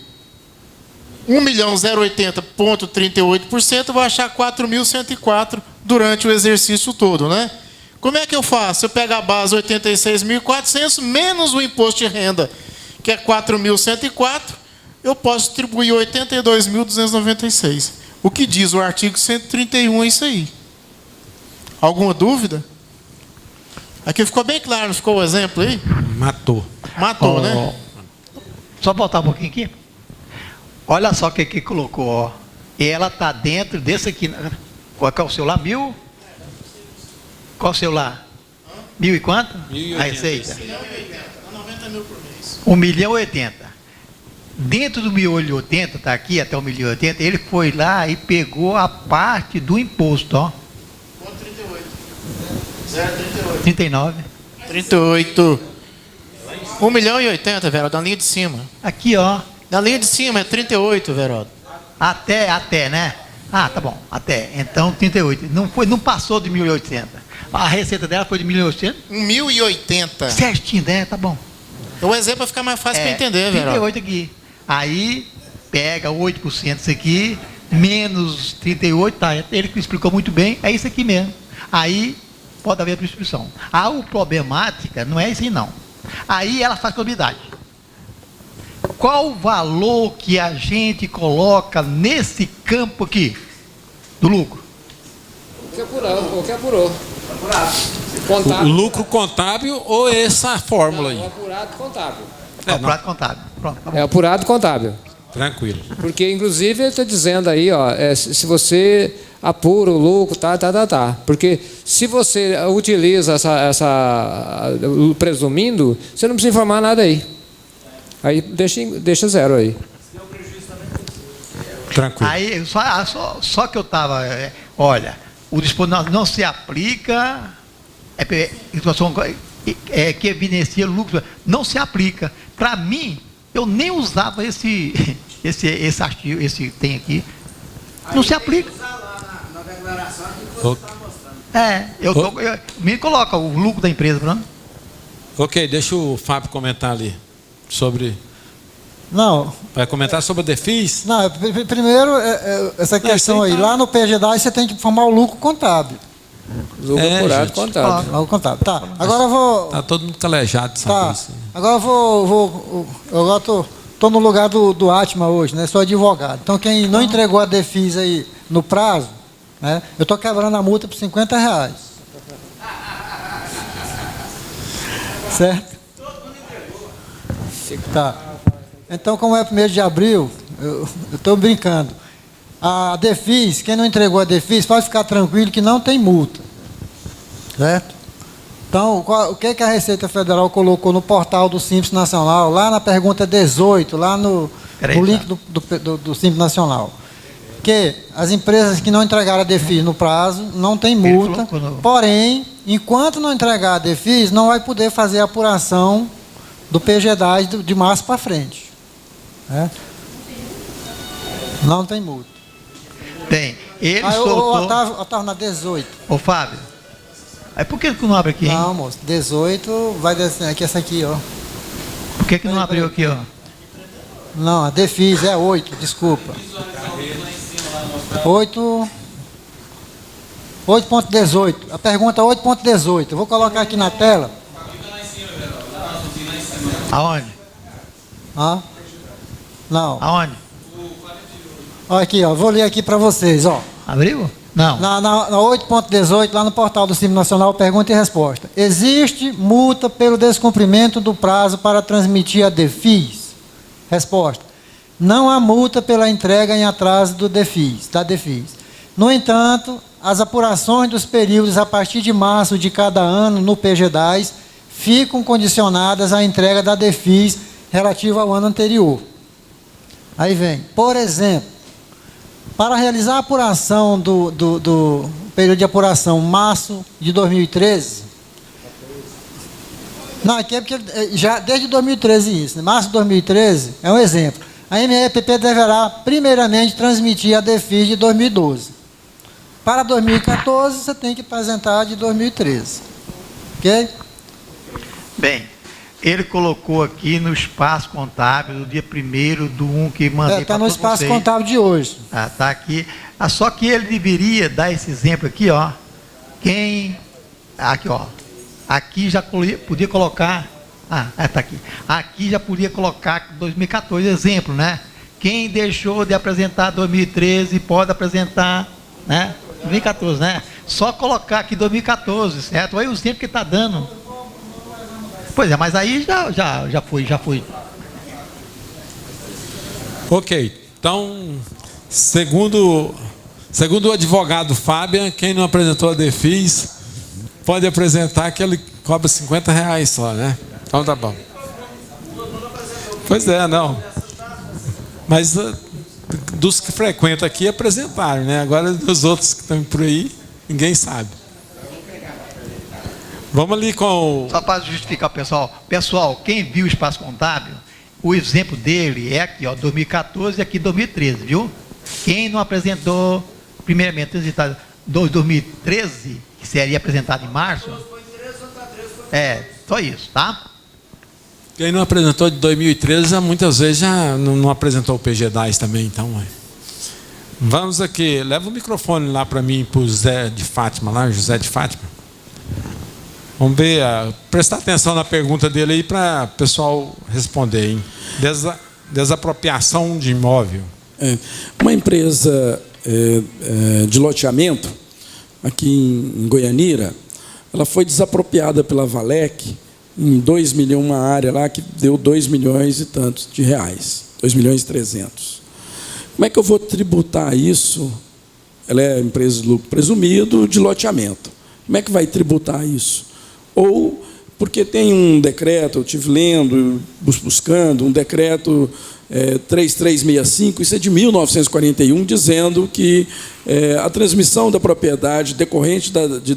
[SPEAKER 13] 1.080.38%, eu vou achar 4.104 durante o exercício todo, né? Como é que eu faço? Eu pego a base 86.400 menos o imposto de renda, que é 4.104, eu posso distribuir 82.296. O que diz o artigo 131 é isso aí. Alguma dúvida? Aqui ficou bem claro, não ficou o exemplo aí?
[SPEAKER 2] Matou.
[SPEAKER 13] Matou, né?
[SPEAKER 4] Só voltar um pouquinho aqui. Olha só o que colocou, ó. Ela está dentro desse aqui. Qual é o celular? 1.000? Qual o celular? 1.000 e quanto? 1.080. A receita?
[SPEAKER 13] 90 mil por mês.
[SPEAKER 4] 1.080. Dentro do 1.080, está aqui até o 1.080, ele foi lá e pegou a parte do imposto, ó.
[SPEAKER 13] 0,38.
[SPEAKER 4] 39.
[SPEAKER 13] 38. 1.080, Veraldo, na linha de cima.
[SPEAKER 4] Aqui, ó.
[SPEAKER 13] Na linha de cima é 38, Veraldo.
[SPEAKER 4] Até, né? Ah, tá bom, até. Então, 38. Não passou de 1.080. A receita dela foi de 1.800?
[SPEAKER 13] 1.080.
[SPEAKER 4] Certinho, né? Tá bom.
[SPEAKER 13] O exemplo vai ficar mais fácil para entender, Veraldo.
[SPEAKER 4] 38 aqui. Aí, pega 8% disso aqui, menos 38, tá? Ele que explicou muito bem, é isso aqui mesmo. Aí, pode haver prescrição. A problemática não é isso aí, não. Aí ela faz contabilidade. Qual o valor que a gente coloca nesse campo aqui do lucro?
[SPEAKER 7] O que apurou.
[SPEAKER 2] O lucro contábil ou essa fórmula aí?
[SPEAKER 7] É apurado contábil.
[SPEAKER 4] Apurado contábil. Pronto, tá bom.
[SPEAKER 7] É apurado contábil.
[SPEAKER 2] Tranquilo.
[SPEAKER 7] Porque, inclusive, ele está dizendo aí, ó, se você apura o lucro, tá. Porque se você utiliza presumindo, você não precisa informar nada aí. Aí deixa zero aí.
[SPEAKER 2] Tranquilo.
[SPEAKER 4] Aí, só que eu estava, olha, o disponível não se aplica, que evidencia lucro, não se aplica. Para mim, eu nem usava esse artigo, esse tem aqui, não se aplica. Me coloca o lucro da empresa, não?
[SPEAKER 2] Ok, deixa o Fábio comentar ali sobre.
[SPEAKER 8] Não.
[SPEAKER 2] Vai comentar sobre a DEFIS?
[SPEAKER 8] Não, primeiro, essa questão aí. Lá no PGDA você tem que informar o lucro contábil.
[SPEAKER 7] Lucro apurado contábil.
[SPEAKER 8] Lucro contábil. Tá. Agora eu vou.
[SPEAKER 2] Tá todo mundo calejado de saber isso.
[SPEAKER 8] Agora eu vou. Agora estou no lugar do Atma hoje, né? Sou advogado. Então quem não entregou a DEFIS aí no prazo, né? Eu estou quebrando a multa por R$50. Certo? Tá. Então, como é 1º de abril, eu estou brincando. A DEFIS, quem não entregou a DEFIS, pode ficar tranquilo que não tem multa. Certo? Então, o que a Receita Federal colocou no portal do Simples Nacional, lá na pergunta 18, lá no link do Simples Nacional. que as empresas que não entregaram a DEFIS no prazo não tem multa, porém, enquanto não entregar a DEFIS, não vai poder fazer a apuração do PGDAS de março para frente. Né? Não tem multa.
[SPEAKER 4] Tem. Ele
[SPEAKER 8] soltou... Otávio, na 18.
[SPEAKER 4] Ô, Fábio, aí por que não abre aqui, hein?
[SPEAKER 8] Não, moço, 18 vai descer aqui, essa aqui, ó.
[SPEAKER 4] Por que não abriu aqui, ó?
[SPEAKER 8] Não, a DEFIS é 8, desculpa. 8.18. A pergunta 8.18. Eu vou colocar aqui na tela.
[SPEAKER 4] Aonde?
[SPEAKER 8] Ah? Não.
[SPEAKER 4] Aonde?
[SPEAKER 8] Olha aqui, ó. Vou ler aqui para vocês, ó.
[SPEAKER 4] Abriu? Não.
[SPEAKER 8] Na 8.18, lá no portal do Simples Nacional, pergunta e resposta. Existe multa pelo descumprimento do prazo para transmitir a DEFIS? Resposta. Não há multa pela entrega em atraso da DEFIS. No entanto, as apurações dos períodos a partir de março de cada ano no PGDAS ficam condicionadas à entrega da DEFIS relativa ao ano anterior. Aí vem, por exemplo, para realizar a apuração do período de apuração março de 2013, não, aqui é porque já desde 2013 isso, né? Março de 2013 é um exemplo. A MEPP deverá primeiramente transmitir a DEFIS de 2012. Para 2014 você tem que apresentar a de 2013. Ok?
[SPEAKER 4] Bem, ele colocou aqui no espaço contábil do dia 1º/1 que mandei
[SPEAKER 8] está no espaço contábil de hoje.
[SPEAKER 4] Está aqui. Só que ele deveria dar esse exemplo aqui, ó. Aqui, ó. Aqui já podia colocar... está aqui. Aqui já podia colocar 2014, exemplo, né? Quem deixou de apresentar 2013 pode apresentar, né? 2014, né? Só colocar aqui 2014, certo? Olha o exemplo que está dando. Pois é, mas aí já foi.
[SPEAKER 2] Ok. Então, segundo o advogado Fábio, quem não apresentou a DEFIS pode apresentar, que ele cobra R$50 só, né? Então tá bom. Pois é, não. Mas dos que frequentam aqui apresentaram, né? Agora dos outros que estão por aí, ninguém sabe. Vamos ali com...
[SPEAKER 4] Só para justificar o pessoal. Pessoal, quem viu o espaço contábil, o exemplo dele é aqui, ó, 2014 e aqui 2013, viu? Quem não apresentou, primeiramente, 2013, que seria apresentado em março, só isso, tá?
[SPEAKER 2] Quem não apresentou de 2013, muitas vezes já não apresentou o PGDAS também, então. Vamos aqui, leva o microfone lá para mim, para o José de Fátima. Vamos ver, prestar atenção na pergunta dele aí para o pessoal responder, hein? Desapropriação de imóvel.
[SPEAKER 5] Uma empresa de loteamento, aqui em Goianira, ela foi desapropriada pela Valec em 2 milhões, uma área lá que deu 2 milhões e tantos de reais, 2 milhões e 300. Como é que eu vou tributar isso? Ela é empresa de lucro presumido de loteamento. Como é que vai tributar isso? Ou, porque tem um decreto, eu estive lendo, buscando, um decreto 3365, isso é de 1941, dizendo que a transmissão da propriedade decorrente de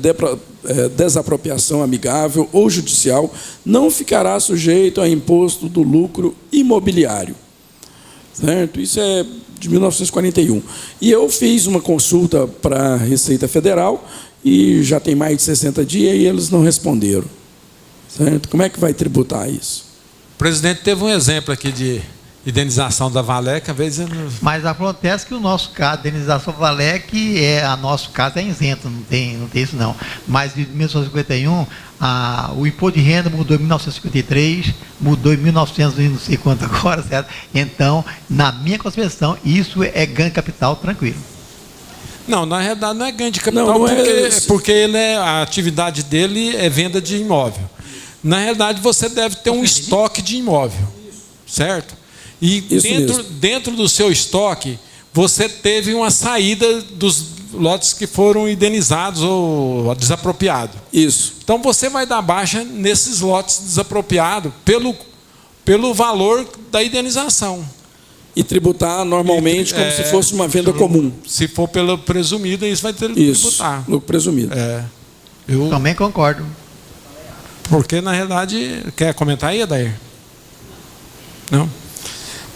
[SPEAKER 5] desapropriação amigável ou judicial não ficará sujeito a imposto do lucro imobiliário. Certo? Isso é de 1941. E eu fiz uma consulta para a Receita Federal e já tem mais de 60 dias e eles não responderam. Certo? Como é que vai tributar isso?
[SPEAKER 2] O presidente teve um exemplo aqui de indenização da Valec, às vezes...
[SPEAKER 4] Mas acontece que o nosso caso, de indenização da Valec, nosso caso é isento, não tem isso não. Mas de 1951, o imposto de renda mudou em 1953, mudou em 1900 e não sei quanto agora, certo? Então, na minha concepção, isso é ganho de capital tranquilo.
[SPEAKER 2] Não, na realidade não é ganho de capital, porque a atividade dele é venda de imóvel. Na realidade, você deve ter um estoque de imóvel, certo? E dentro do seu estoque, você teve uma saída dos lotes que foram indenizados ou desapropriados.
[SPEAKER 5] Isso.
[SPEAKER 2] Então, você vai dar baixa nesses lotes desapropriados pelo valor da indenização.
[SPEAKER 5] e tributar normalmente como se fosse uma venda comum.
[SPEAKER 2] Se for pelo presumido, isso vai ter que
[SPEAKER 5] Isso,
[SPEAKER 2] tributar.
[SPEAKER 5] lucro presumido.
[SPEAKER 2] Eu
[SPEAKER 4] também concordo.
[SPEAKER 2] Porque, na realidade, quer comentar aí, Adair? Não?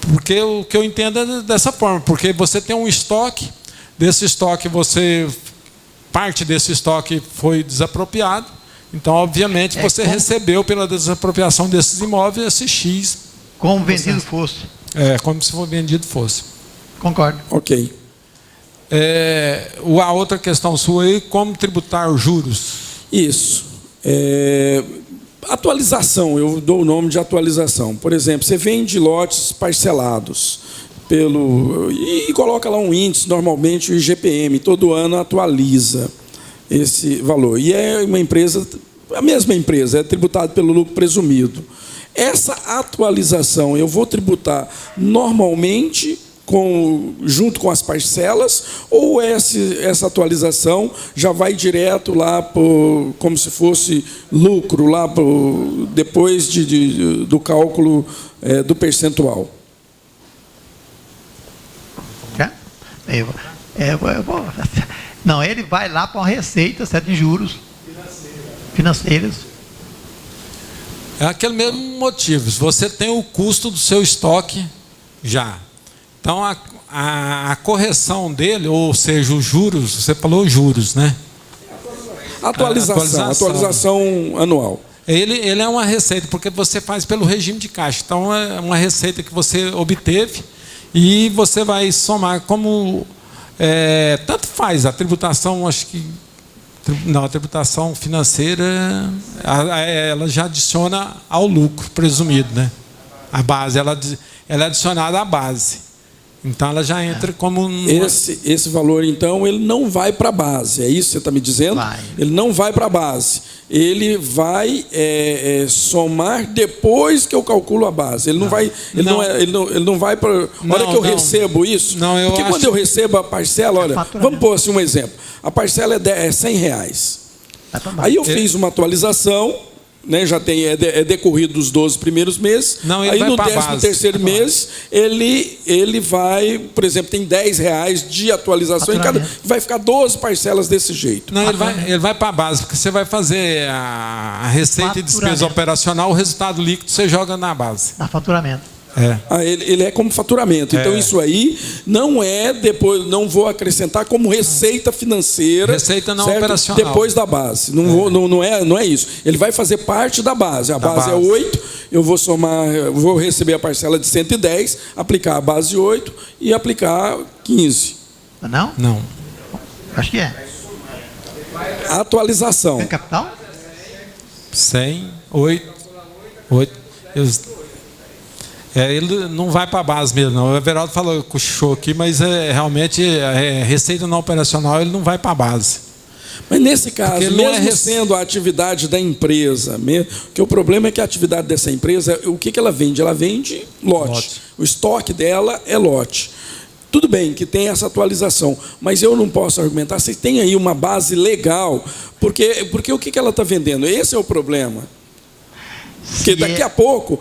[SPEAKER 2] Porque o que eu entendo é dessa forma, porque você tem um estoque, desse estoque parte desse estoque foi desapropriado, então, obviamente, você recebeu pela desapropriação desses imóveis esse X.
[SPEAKER 4] Como vendido fosse.
[SPEAKER 2] Como se for vendido fosse.
[SPEAKER 4] Concordo.
[SPEAKER 5] Ok.
[SPEAKER 2] A outra questão sua aí, como tributar os juros?
[SPEAKER 5] Isso. Atualização, eu dou o nome de atualização. Por exemplo, você vende lotes parcelados e coloca lá um índice, normalmente o IGPM, todo ano atualiza esse valor. E é uma empresa, a mesma empresa, é tributado pelo lucro presumido. Essa atualização eu vou tributar normalmente junto com as parcelas, ou essa atualização já vai direto lá como se fosse lucro, lá depois do cálculo do percentual?
[SPEAKER 4] Não, ele vai lá para uma receita, certo, de juros financeiros.
[SPEAKER 2] É aquele mesmo motivo. Você tem o custo do seu estoque já. Então, a correção dele, ou seja, os juros, você falou juros, né?
[SPEAKER 5] Atualização anual.
[SPEAKER 2] Ele é uma receita, porque você faz pelo regime de caixa. Então, é uma receita que você obteve e você vai somar como... tanto faz, a tributação, acho que... Não, a tributação financeira, ela já adiciona ao lucro presumido, né? A base, ela é adicionada à base. Então, ela já entra como...
[SPEAKER 5] Esse valor, então, ele não vai para a base. É isso que você está me dizendo?
[SPEAKER 4] Vai.
[SPEAKER 5] Ele não vai para a base. Ele vai somar depois que eu calculo a base. Ele não vai para... Na hora que eu recebo isso... Porque quando eu recebo a parcela, olha, vamos pôr assim um exemplo. A parcela é R$100. Aí eu fiz uma atualização... Né, já tem decorrido os 12 primeiros meses. Aí no 13º mês ele vai, por exemplo, tem R$10 de atualização em cada, vai ficar 12 parcelas desse jeito.
[SPEAKER 2] Não, ele vai para a base, porque você vai fazer a receita e despesa operacional, o resultado líquido você joga na base.
[SPEAKER 4] Na faturamento.
[SPEAKER 5] Ele é como faturamento. Então isso aí não é depois, não vou acrescentar como receita financeira.
[SPEAKER 2] Receita não
[SPEAKER 5] certo?
[SPEAKER 2] operacional.
[SPEAKER 5] Depois da base. Não é isso. Ele vai fazer parte da base. A base é 8, eu vou somar, vou receber a parcela de 110, aplicar a base 8 e aplicar 15.
[SPEAKER 4] Não?
[SPEAKER 2] Não.
[SPEAKER 4] Acho que é.
[SPEAKER 5] Atualização.
[SPEAKER 4] Tem capital?
[SPEAKER 2] 100, 8. Ele não vai para a base mesmo, não. O Everaldo falou, cochichou aqui, mas realmente a receita não operacional ele não vai para a base.
[SPEAKER 5] Mas nesse caso, mesmo sendo a atividade da empresa, que o problema é que a atividade dessa empresa, o que ela vende? Ela vende lote. O estoque dela é lote. Tudo bem que tem essa atualização, mas eu não posso argumentar. Você tem aí uma base legal, porque o que ela está vendendo? Esse é o problema. Porque daqui a pouco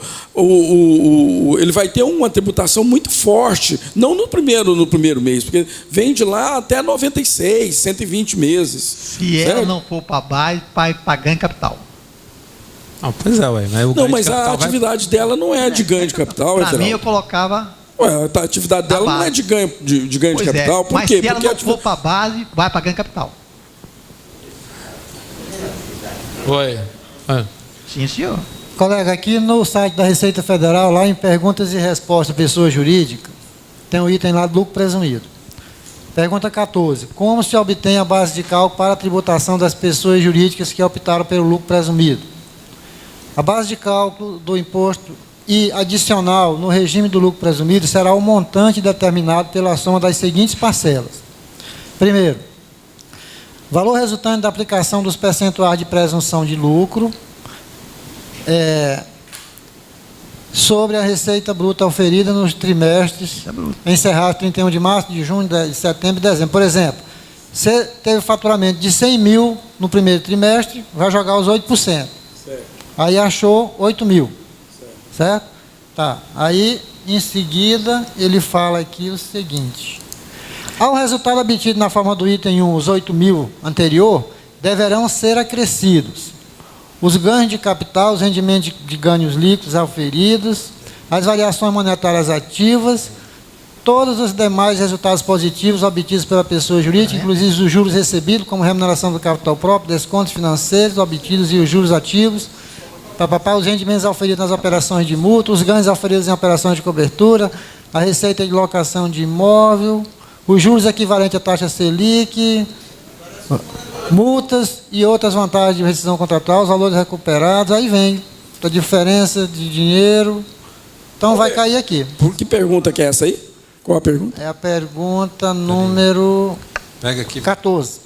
[SPEAKER 5] ele vai ter uma tributação muito forte, não no primeiro mês, porque vem de lá até 96, 120 meses.
[SPEAKER 4] Se ela não for para a base, vai pagar em capital.
[SPEAKER 2] Não, pois é, ué.
[SPEAKER 5] Mas a atividade dela não é de ganho de capital.
[SPEAKER 4] Para mim, eu colocava...
[SPEAKER 5] a atividade dela não é de ganho de capital. Por quê?
[SPEAKER 4] Mas se ela não for para a base, vai pagar em capital.
[SPEAKER 2] Oi.
[SPEAKER 4] Sim, senhor.
[SPEAKER 8] Colega, aqui no site da Receita Federal, lá em perguntas e respostas pessoa jurídica, tem um item lá do lucro presumido. Pergunta 14. Como se obtém a base de cálculo para a tributação das pessoas jurídicas que optaram pelo lucro presumido? A base de cálculo do imposto e adicional no regime do lucro presumido será o montante determinado pela soma das seguintes parcelas. Primeiro, valor resultante da aplicação dos percentuais de presunção de lucro sobre a receita bruta oferida nos trimestres encerrados 31 de março, de junho, de setembro e dezembro. Por exemplo, você teve faturamento de 100 mil no primeiro trimestre, vai jogar os 8%. Certo. Aí achou 8 mil. Certo? Tá. Aí em seguida, ele fala aqui o seguinte: ao resultado obtido na forma do item 1, os 8.000 anterior, deverão ser acrescidos os ganhos de capital, os rendimentos de ganhos líquidos auferidos, as variações monetárias ativas, todos os demais resultados positivos obtidos pela pessoa jurídica, inclusive os juros recebidos, como remuneração do capital próprio, descontos financeiros obtidos e os juros ativos, os rendimentos auferidos nas operações de multa, os ganhos auferidos em operações de cobertura, a receita de locação de imóvel, os juros equivalentes à taxa Selic, multas e outras vantagens de rescisão contratual, os valores recuperados, aí vem a diferença de dinheiro. Então vai cair aqui.
[SPEAKER 5] Que pergunta que é essa aí? Qual a pergunta?
[SPEAKER 8] É a pergunta número
[SPEAKER 2] Pega aqui.
[SPEAKER 8] 14.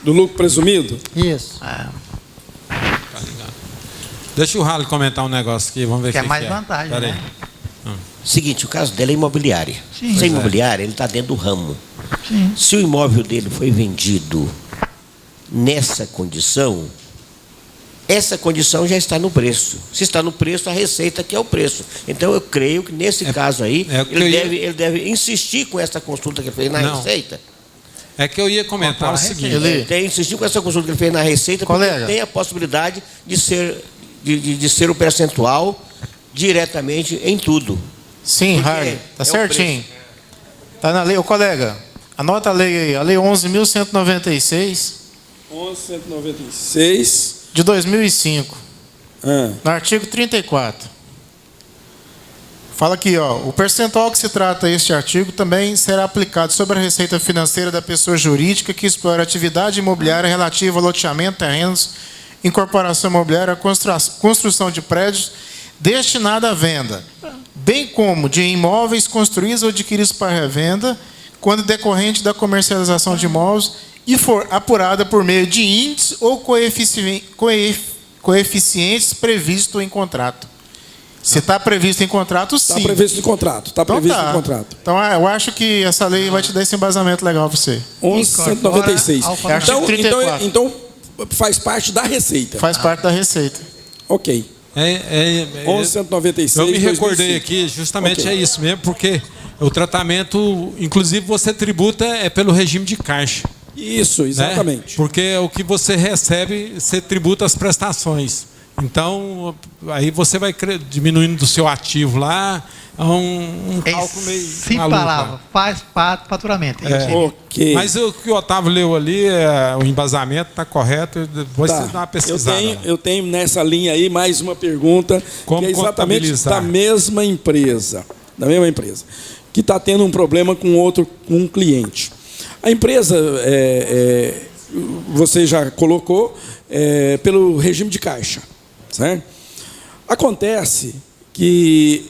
[SPEAKER 5] Do lucro presumido?
[SPEAKER 8] Isso.
[SPEAKER 2] Deixa o Rally comentar um negócio aqui, vamos ver o que
[SPEAKER 4] é mais vantagem,
[SPEAKER 2] Pera aí.
[SPEAKER 4] né?
[SPEAKER 9] Seguinte, o caso dele é imobiliária.
[SPEAKER 4] Sim.
[SPEAKER 9] Se é imobiliária, ele está dentro do ramo.
[SPEAKER 4] Sim.
[SPEAKER 9] Se o imóvel dele foi vendido nessa condição, essa condição já está no preço. Se está no preço, a receita que é o preço. Então, eu creio que nesse caso aí, ele deve insistir com essa consulta que ele fez na receita.
[SPEAKER 2] É que eu ia comentar o seguinte.
[SPEAKER 9] Ele tem que insistir com essa consulta que ele fez na receita, porque tem a possibilidade de ser o percentual diretamente em tudo.
[SPEAKER 13] Sim, Harley, tá certinho. Tá na lei. Ô, colega, anota a lei aí, a lei 11.196.
[SPEAKER 5] 11.196.
[SPEAKER 13] De 2005. No artigo 34. Fala aqui, ó, o percentual que se trata este artigo também será aplicado sobre a receita financeira da pessoa jurídica que explora atividade imobiliária relativa ao loteamento, terrenos, incorporação imobiliária, construção de prédios destinada à venda, bem como de imóveis construídos ou adquiridos para revenda, quando decorrente da comercialização de imóveis e for apurada por meio de índices ou coeficientes previstos em contrato. Se está previsto em contrato, sim.
[SPEAKER 5] Está previsto em contrato. Está previsto em contrato.
[SPEAKER 13] Então, eu acho que essa lei vai te dar esse embasamento legal para você.
[SPEAKER 5] 11.196. Então, faz parte da receita.
[SPEAKER 13] Faz parte da receita.
[SPEAKER 5] Ok. 11.196.
[SPEAKER 2] Eu me recordei aqui, justamente é isso mesmo, porque o tratamento, inclusive você tributa pelo regime de caixa.
[SPEAKER 5] Isso, exatamente.
[SPEAKER 2] Né? Porque o que você recebe, você tributa as prestações. Então, aí você vai diminuindo do seu ativo lá, um cálculo meio
[SPEAKER 4] sem
[SPEAKER 2] maluco,
[SPEAKER 4] palavra, faz parte do faturamento.
[SPEAKER 5] Ok.
[SPEAKER 2] Mas o que o Otávio leu ali, o embasamento está correto, depois você dá uma pesquisada.
[SPEAKER 5] Eu tenho nessa linha aí mais uma pergunta, que é exatamente da mesma empresa, que está tendo um problema com um cliente. A empresa, você já colocou, pelo regime de caixa. Certo? Acontece que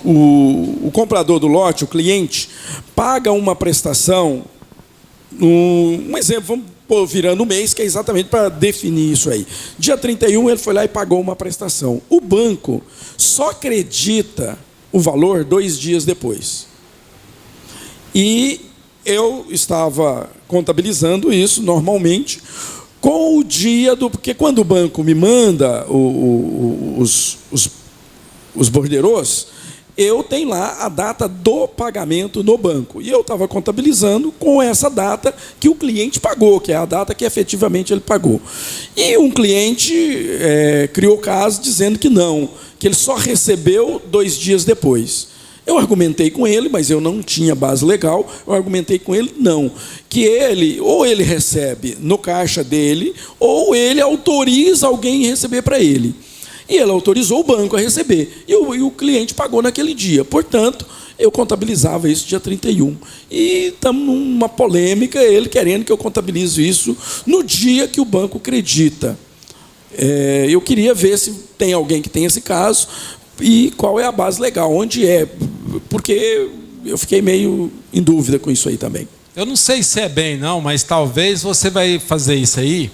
[SPEAKER 5] o comprador do lote, o cliente, paga uma prestação, um exemplo, vamos pôr virando o mês, que é exatamente para definir isso aí. Dia 31 ele foi lá e pagou uma prestação. O banco só acredita o valor 2 dias depois. E eu estava contabilizando isso normalmente, com o dia do... Porque quando o banco me manda os borderôs, eu tenho lá a data do pagamento no banco. E eu estava contabilizando com essa data que o cliente pagou, que é a data que efetivamente ele pagou. E um cliente criou caso dizendo que não, que ele só recebeu 2 dias depois. Eu argumentei com ele, mas eu não tinha base legal, eu argumentei com ele, não, que ele, ou ele recebe no caixa dele, ou ele autoriza alguém a receber para ele. E ele autorizou o banco a receber, e o cliente pagou naquele dia. Portanto, eu contabilizava isso dia 31. E estamos numa polêmica, ele querendo que eu contabilize isso no dia que o banco acredita. Eu queria ver se tem alguém que tem esse caso, e qual é a base legal, onde é, porque eu fiquei meio em dúvida com isso aí também.
[SPEAKER 2] Eu não sei se é bem não, mas talvez você vai fazer isso aí,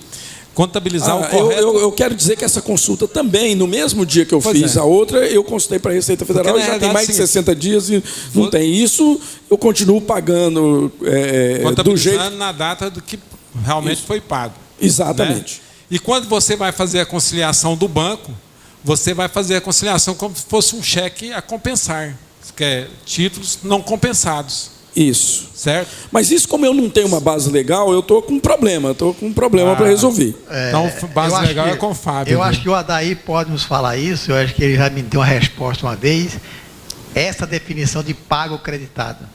[SPEAKER 2] contabilizar o correto.
[SPEAKER 5] Eu quero dizer que essa consulta também, no mesmo dia que eu fiz a outra, eu consultei para a Receita Federal, já tem mais de 60 dias e não tem isso, eu continuo pagando do jeito...
[SPEAKER 2] na data do que realmente foi pago.
[SPEAKER 5] Exatamente.
[SPEAKER 2] Né? E quando você vai fazer a conciliação do banco, você vai fazer a conciliação como se fosse um cheque a compensar, que é títulos não compensados.
[SPEAKER 5] Isso.
[SPEAKER 2] Certo?
[SPEAKER 5] Mas isso, como eu não tenho uma base legal, eu estou com um problema. Para resolver.
[SPEAKER 2] Então, base legal é com o Fábio.
[SPEAKER 4] Eu acho que o Adair pode nos falar isso. Eu acho que ele já me deu uma resposta uma vez. Essa definição de pago creditado.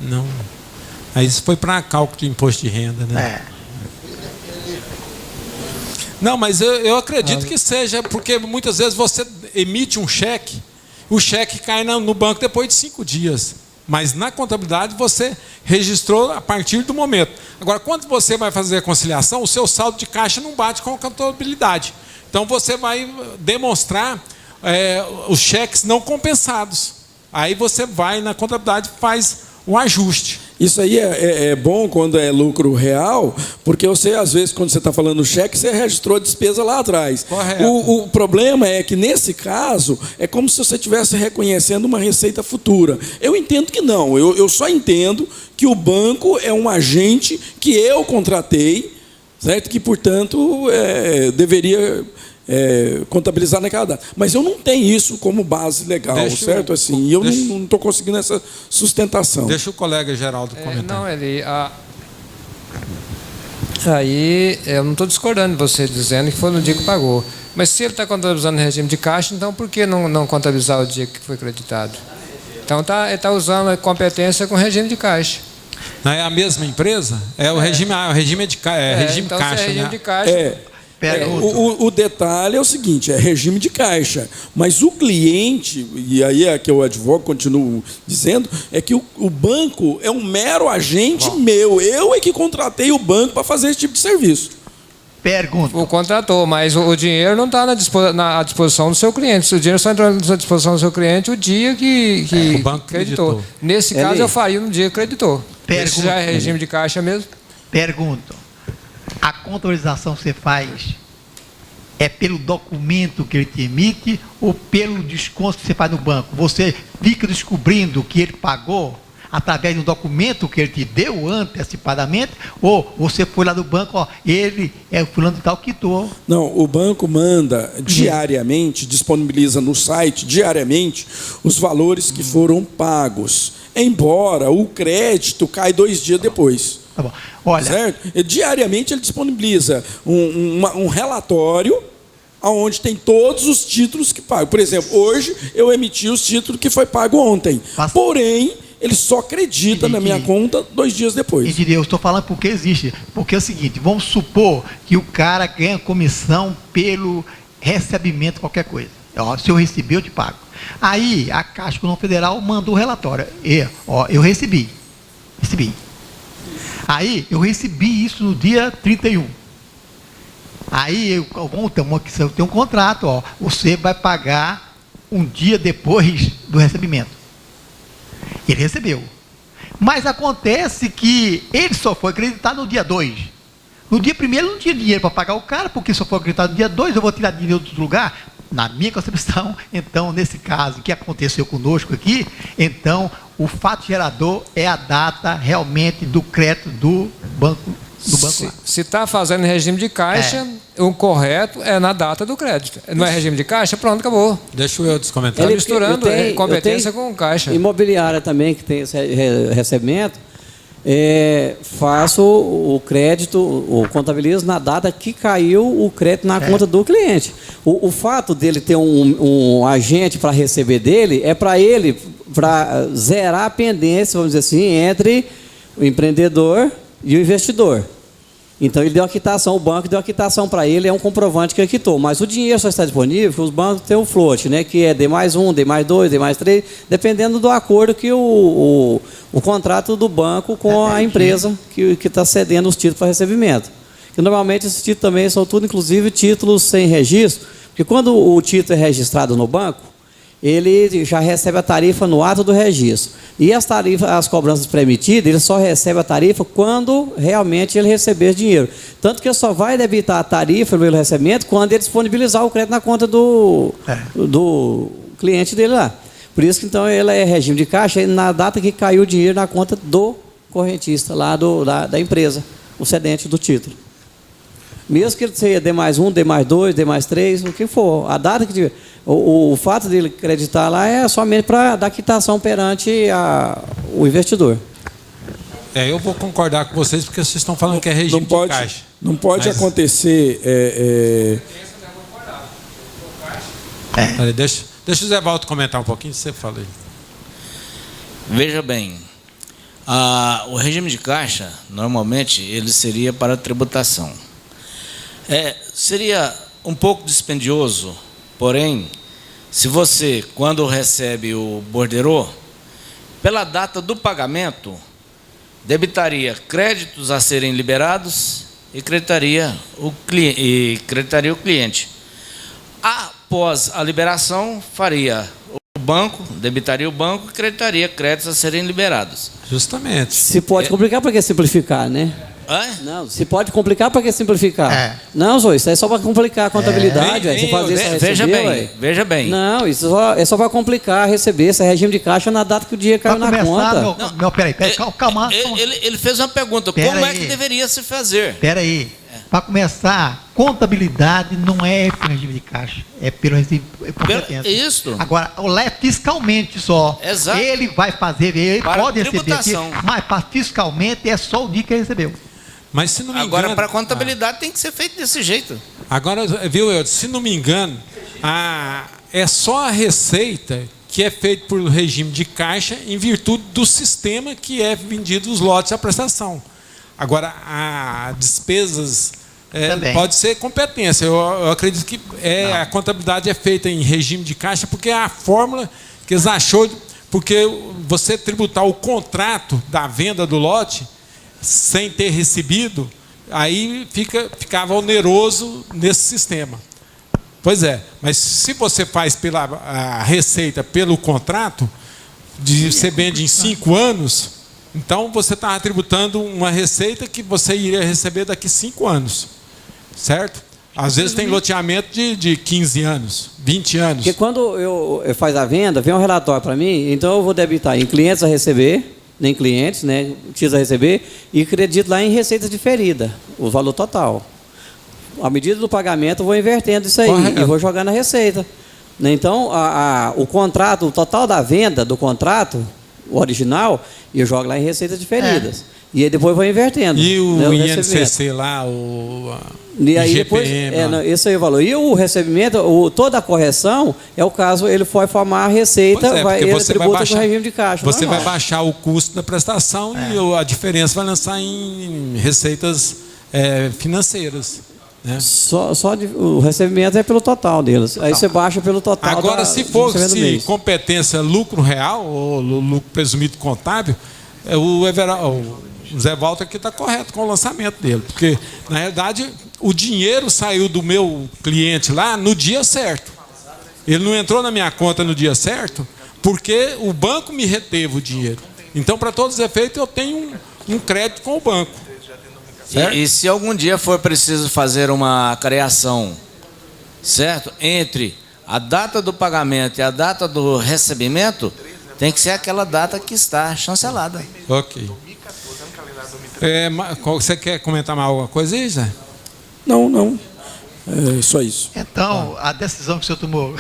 [SPEAKER 2] Não. Aí isso foi para cálculo de imposto de renda, né? Não, mas eu acredito que seja, porque muitas vezes você emite um cheque, o cheque cai no banco depois de 5 dias. Mas na contabilidade você registrou a partir do momento. Agora, quando você vai fazer a conciliação, o seu saldo de caixa não bate com a contabilidade. Então você vai demonstrar os cheques não compensados. Aí você vai na contabilidade e faz o ajuste.
[SPEAKER 5] Isso aí é bom quando é lucro real, porque você, às vezes, quando você está falando cheque, você registrou a despesa lá atrás.
[SPEAKER 2] Correto.
[SPEAKER 5] O problema é que, nesse caso, é como se você estivesse reconhecendo uma receita futura. Eu entendo que não. Eu só entendo que o banco é um agente que eu contratei, certo? Que, portanto, deveria contabilizar naquela data. Mas eu não tenho isso como base legal, certo? Assim, eu não estou conseguindo essa sustentação.
[SPEAKER 2] Deixa o colega Geraldo comentar.
[SPEAKER 7] Não, aí eu não estou discordando de você dizendo que foi no dia que pagou. Mas se ele está contabilizando no regime de caixa, então por que não contabilizar o dia que foi creditado? Então ele está usando a competência com regime de caixa.
[SPEAKER 2] Não é a mesma empresa? O regime é de regime
[SPEAKER 7] então,
[SPEAKER 2] caixa.
[SPEAKER 7] Se é regime
[SPEAKER 2] né?
[SPEAKER 7] de caixa.
[SPEAKER 5] O detalhe é o seguinte, é regime de caixa, mas o cliente, e aí é que eu advogo, continuo dizendo, é que o banco é um mero agente meu, eu é que contratei o banco para fazer esse tipo de serviço.
[SPEAKER 4] Pergunta.
[SPEAKER 7] O contratou, mas o dinheiro não está à disposição do seu cliente. O dinheiro só entrou à disposição do seu cliente o dia que
[SPEAKER 2] o banco
[SPEAKER 7] creditou. Nesse caso, eu faria no dia que creditou. Esse já é regime de caixa mesmo?
[SPEAKER 4] Pergunto. A contabilização que você faz é pelo documento que ele te emite ou pelo desconto que você faz no banco? Você fica descobrindo que ele pagou através do documento que ele te deu antecipadamente, ou você foi lá no banco, ele é o fulano de tal que quitou?
[SPEAKER 5] Não, o banco manda diariamente, disponibiliza no site diariamente os valores que foram pagos, embora o crédito cai 2 dias depois.
[SPEAKER 4] Tá bom. Olha,
[SPEAKER 5] certo? Diariamente ele disponibiliza um relatório onde tem todos os títulos que pagam. Por exemplo, hoje eu emiti os títulos que foi pago ontem. Porém, ele só acredita na minha conta 2 dias depois.
[SPEAKER 4] Entendi, eu estou falando porque existe. Porque é o seguinte, vamos supor que o cara ganha comissão pelo recebimento de qualquer coisa. Se eu recebi, eu te pago. Aí a Caixa Econômica Federal mandou o relatório. Eu recebi. Aí eu recebi isso no dia 31. Aí eu tenho um contrato, você vai pagar um dia depois do recebimento. Ele recebeu. Mas acontece que ele só foi acreditado no dia 2. No dia 1º ele não tinha dinheiro para pagar o cara, porque só foi acreditado no dia 2, eu vou tirar dinheiro de outro lugar. Na minha concepção, então, nesse caso, que aconteceu conosco aqui, então, o fato gerador é a data realmente do crédito do banco.
[SPEAKER 7] Se está fazendo regime de caixa, o correto é na data do crédito. Não é regime de caixa? Pronto, acabou.
[SPEAKER 2] Deixa eu descomentar.
[SPEAKER 7] Está misturando competência com caixa.
[SPEAKER 14] Imobiliária também, que tem esse recebimento, faço o crédito, o contabilizo na data que caiu o crédito na conta do cliente. O fato dele ter um agente para receber dele é para ele, para zerar a pendência, vamos dizer assim, entre o empreendedor e o investidor. Então ele deu a quitação, o banco deu a quitação para ele, é um comprovante que ele quitou, mas o dinheiro só está disponível porque os bancos têm o float, né, que é D+1, D+2, D+3, dependendo do acordo que o contrato do banco com a empresa que está cedendo os títulos para recebimento. Que normalmente esses títulos também são tudo, inclusive, títulos sem registro, porque quando o título é registrado no banco, ele já recebe a tarifa no ato do registro. E as cobranças pré-emitidas, ele só recebe a tarifa quando realmente ele receber dinheiro. Tanto que ele só vai debitar a tarifa pelo recebimento quando ele disponibilizar o crédito na conta do cliente dele lá. Por isso que então ele é regime de caixa na data que caiu o dinheiro na conta do correntista lá da empresa, o cedente do título. Mesmo que ele seja D+1, D+2, D+3, o que for. A data que tiver. O fato dele acreditar lá é somente para dar quitação perante o investidor.
[SPEAKER 2] Eu vou concordar com vocês, porque vocês estão falando que é regime de caixa.
[SPEAKER 5] Não pode acontecer...
[SPEAKER 2] Peraí, deixa o Zé Walter comentar um pouquinho, você fala aí.
[SPEAKER 1] Veja bem, o regime de caixa, normalmente, ele seria para tributação. Seria um pouco dispendioso, porém, se você, quando recebe o borderô, pela data do pagamento, debitaria créditos a serem liberados e creditaria o cliente. Após a liberação, faria o banco, debitaria o banco e creditaria créditos a serem liberados.
[SPEAKER 2] Justamente.
[SPEAKER 14] Se pode complicar, para que simplificar, né? Não, se pode complicar, para que simplificar? Não, Zô, isso é só para complicar a contabilidade. Você fazer isso
[SPEAKER 1] veja bem.
[SPEAKER 14] Não, isso é só para complicar receber esse regime de caixa na data que o dinheiro caiu na conta.
[SPEAKER 4] Peraí, calma.
[SPEAKER 1] Ele fez uma pergunta, como é que deveria se fazer?
[SPEAKER 4] Peraí. Para começar, contabilidade não é pelo regime de caixa, é pelo regime de competência.
[SPEAKER 1] Isso.
[SPEAKER 4] Agora, lá é fiscalmente só.
[SPEAKER 1] Exato.
[SPEAKER 4] Ele vai fazer, ele
[SPEAKER 1] para
[SPEAKER 4] pode receber aqui,
[SPEAKER 1] tributação.
[SPEAKER 4] mas para fiscalmente é só o dia que ele recebeu.
[SPEAKER 2] Mas se não me engano...
[SPEAKER 1] Agora, para contabilidade tem que ser feito desse jeito.
[SPEAKER 2] Agora, viu, Eudes, se não me engano, é só a receita que é feita por regime de caixa em virtude do sistema que é vendido os lotes à prestação. Agora, a despesas pode ser competência. Eu acredito que a contabilidade é feita em regime de caixa porque é a fórmula que eles achou, porque você tributar o contrato da venda do lote sem ter recebido, aí ficava oneroso nesse sistema. Pois é, mas se você faz a receita pelo contrato, você vende em 5 anos, então você está tributando uma receita que você iria receber daqui 5 anos, certo? Às vezes tem loteamento de 15 anos, 20 anos.
[SPEAKER 14] Porque quando eu faço a venda, vem um relatório para mim, então eu vou debitar em clientes a receber, nem clientes, né, precisa receber, e acredito lá em receita diferida, o valor total. À medida do pagamento, eu vou invertendo isso aí e vou jogar na receita. Então, o contrato, o total da venda do contrato, o original, eu jogo lá em receitas diferidas. E aí depois eu vou invertendo.
[SPEAKER 2] E o INCC lá, o
[SPEAKER 14] aí
[SPEAKER 2] IGPM?
[SPEAKER 14] Depois, esse aí é o valor. E o recebimento, toda a correção, é o caso, ele vai formar a receita, ele tributa com o regime de caixa.
[SPEAKER 2] Você vai baixar o custo da prestação e a diferença vai lançar em receitas financeiras. Né?
[SPEAKER 14] O recebimento é pelo total deles. Aí você baixa pelo total.
[SPEAKER 2] Agora, se for competência lucro real, ou lucro presumido contábil, o Zé Walter aqui está correto com o lançamento dele, porque, na realidade, o dinheiro saiu do meu cliente lá no dia certo. Ele não entrou na minha conta no dia certo, porque o banco me reteve o dinheiro. Então, para todos os efeitos, eu tenho um crédito com o banco.
[SPEAKER 1] E se algum dia for preciso fazer uma criação, certo? Entre a data do pagamento e a data do recebimento, tem que ser aquela data que está chancelada.
[SPEAKER 2] Ok. Você quer comentar mais alguma coisa aí, Zé?
[SPEAKER 5] Não. É só isso.
[SPEAKER 4] Então, a decisão que o senhor tomou...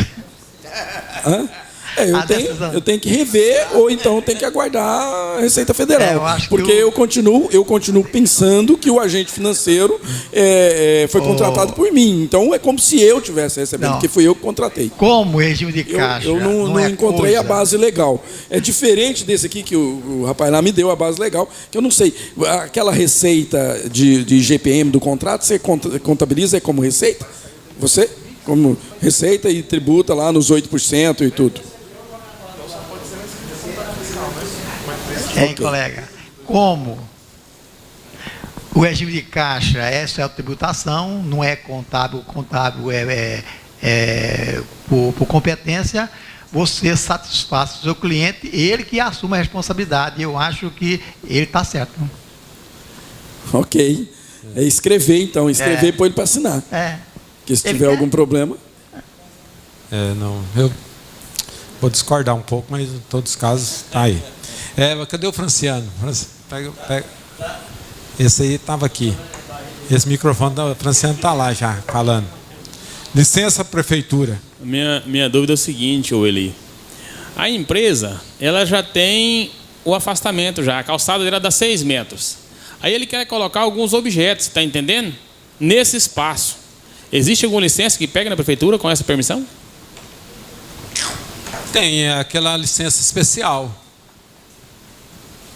[SPEAKER 5] Eu tenho que rever ou então tenho que aguardar a Receita Federal. Porque eu continuo pensando que o agente financeiro foi contratado por mim. Então é como se eu tivesse recebendo, porque fui eu que contratei.
[SPEAKER 4] Como regime de caixa?
[SPEAKER 5] Eu não encontrei a base legal. É diferente desse aqui que o rapaz lá me deu a base legal, que eu não sei. Aquela receita de GPM do contrato, você contabiliza como receita? Você? Como receita e tributa lá nos 8% e tudo.
[SPEAKER 4] Colega, como o regime de caixa é self-tributação, não é contábil por competência, você satisfaz o seu cliente, ele que assume a responsabilidade. Eu acho que ele está certo.
[SPEAKER 5] Ok. Escrever, então. Escrever e pôr ele para assinar. Porque se tiver algum problema...
[SPEAKER 2] Eu vou discordar um pouco, mas em todos os casos está aí. Cadê o Franciano? Pega. Esse aí estava aqui. Esse microfone da Franciano está lá já, falando. Licença, prefeitura.
[SPEAKER 15] Minha dúvida é o seguinte, Eli. A empresa, ela já tem o afastamento já. A calçada dela dá 6 metros. Aí ele quer colocar alguns objetos, está entendendo? Nesse espaço. Existe alguma licença que pega na prefeitura com essa permissão?
[SPEAKER 2] Tem aquela licença especial.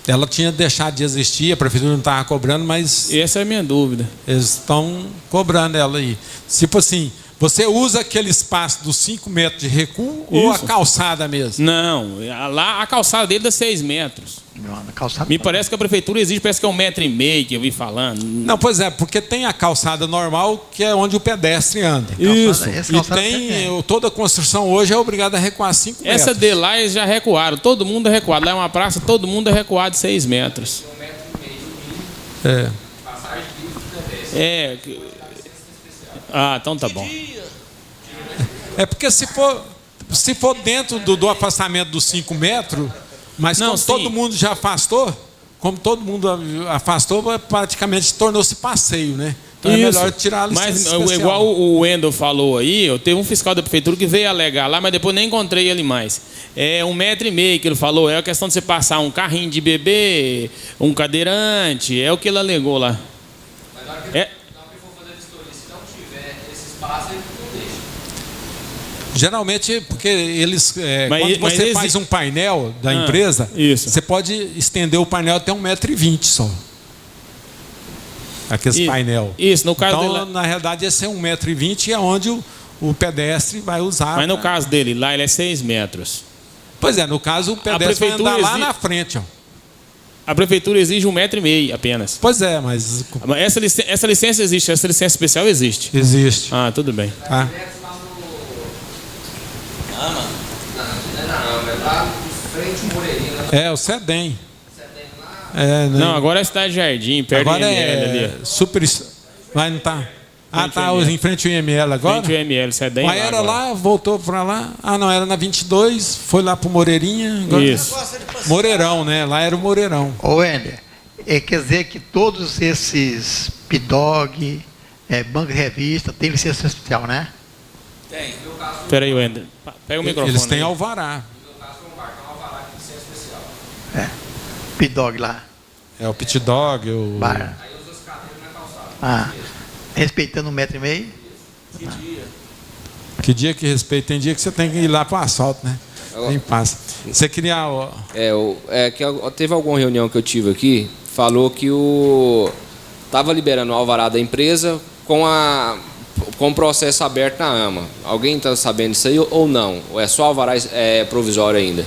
[SPEAKER 2] Ela tinha deixado de existir, a prefeitura não estava cobrando, mas...
[SPEAKER 15] Essa é a minha dúvida.
[SPEAKER 2] Eles estão cobrando ela aí. Tipo assim, você usa aquele espaço dos 5 metros de recuo ou a calçada mesmo?
[SPEAKER 15] Não, lá a calçada dele dá 6 metros. Me parece que a prefeitura exige, parece que é 1,5 metro que eu vi falando.
[SPEAKER 2] Não, pois é, porque tem a calçada normal, que é onde o pedestre anda.
[SPEAKER 15] Isso.
[SPEAKER 2] E tem, toda a construção hoje é obrigada a recuar 5 metros.
[SPEAKER 15] Essa de lá eles já recuaram, todo mundo é recuado. Lá é uma praça, todo mundo é recuado de 6 metros. Ah, então tá bom.
[SPEAKER 2] É porque se for dentro do afastamento dos 5 metros, mas não, como todo mundo já afastou, praticamente tornou-se passeio, né? Então é melhor tirar a licença especial.
[SPEAKER 15] Igual o Wendel falou aí, eu teve um fiscal da prefeitura que veio alegar lá, mas depois nem encontrei ele mais. É 1,5 metro que ele falou, é a questão de você passar um carrinho de bebê, um cadeirante, é o que ele alegou lá.
[SPEAKER 2] Geralmente, porque eles... quando você faz um painel da empresa, você pode estender o painel até 1,20 metro só. Aquele painel.
[SPEAKER 15] Isso, no caso
[SPEAKER 2] então,
[SPEAKER 15] dele...
[SPEAKER 2] na realidade, esse é 1,20 metro e é onde o pedestre vai usar.
[SPEAKER 15] Mas no caso dele, lá ele é 6 metros.
[SPEAKER 2] Pois é, no caso, o pedestre vai andar lá na frente. Ó.
[SPEAKER 15] A prefeitura exige 1,5 metro apenas.
[SPEAKER 2] Pois é, mas...
[SPEAKER 15] Essa licença existe, essa licença especial existe?
[SPEAKER 2] Existe.
[SPEAKER 15] Ah, tudo bem.
[SPEAKER 2] Tá. É o Cedem.
[SPEAKER 15] Não, agora é Cidade Jardim, perto
[SPEAKER 2] agora
[SPEAKER 15] do IML ali.
[SPEAKER 2] Super. Mas não tá. Ah, tá, em frente ao IML agora?
[SPEAKER 15] Em frente ao IML, Cedem.
[SPEAKER 2] Mas era lá, voltou para lá. Ah, não, era na 22, foi lá pro Moreirinha. Agora...
[SPEAKER 15] Isso.
[SPEAKER 2] Moreirão, né? Lá era o Moreirão.
[SPEAKER 4] Ô, Wender, quer dizer que todos esses PIDOG, banco de revista, tem licença especial, né?
[SPEAKER 15] Tem. Espera aí, Wender. Pega o microfone.
[SPEAKER 2] Eles têm
[SPEAKER 15] aí.
[SPEAKER 2] alvará.
[SPEAKER 4] PIDOG lá.
[SPEAKER 2] É o pit dog, o...
[SPEAKER 4] Respeitando 1,5 metro.
[SPEAKER 2] Que dia que respeita? Tem dia que você tem que ir lá para o asfalto, né? Nem passa. Você queria...
[SPEAKER 16] Teve alguma reunião que eu tive aqui, falou que estava liberando o alvará da empresa com o processo aberto na AMA. Alguém está sabendo disso aí ou não? Ou é só alvará provisório ainda?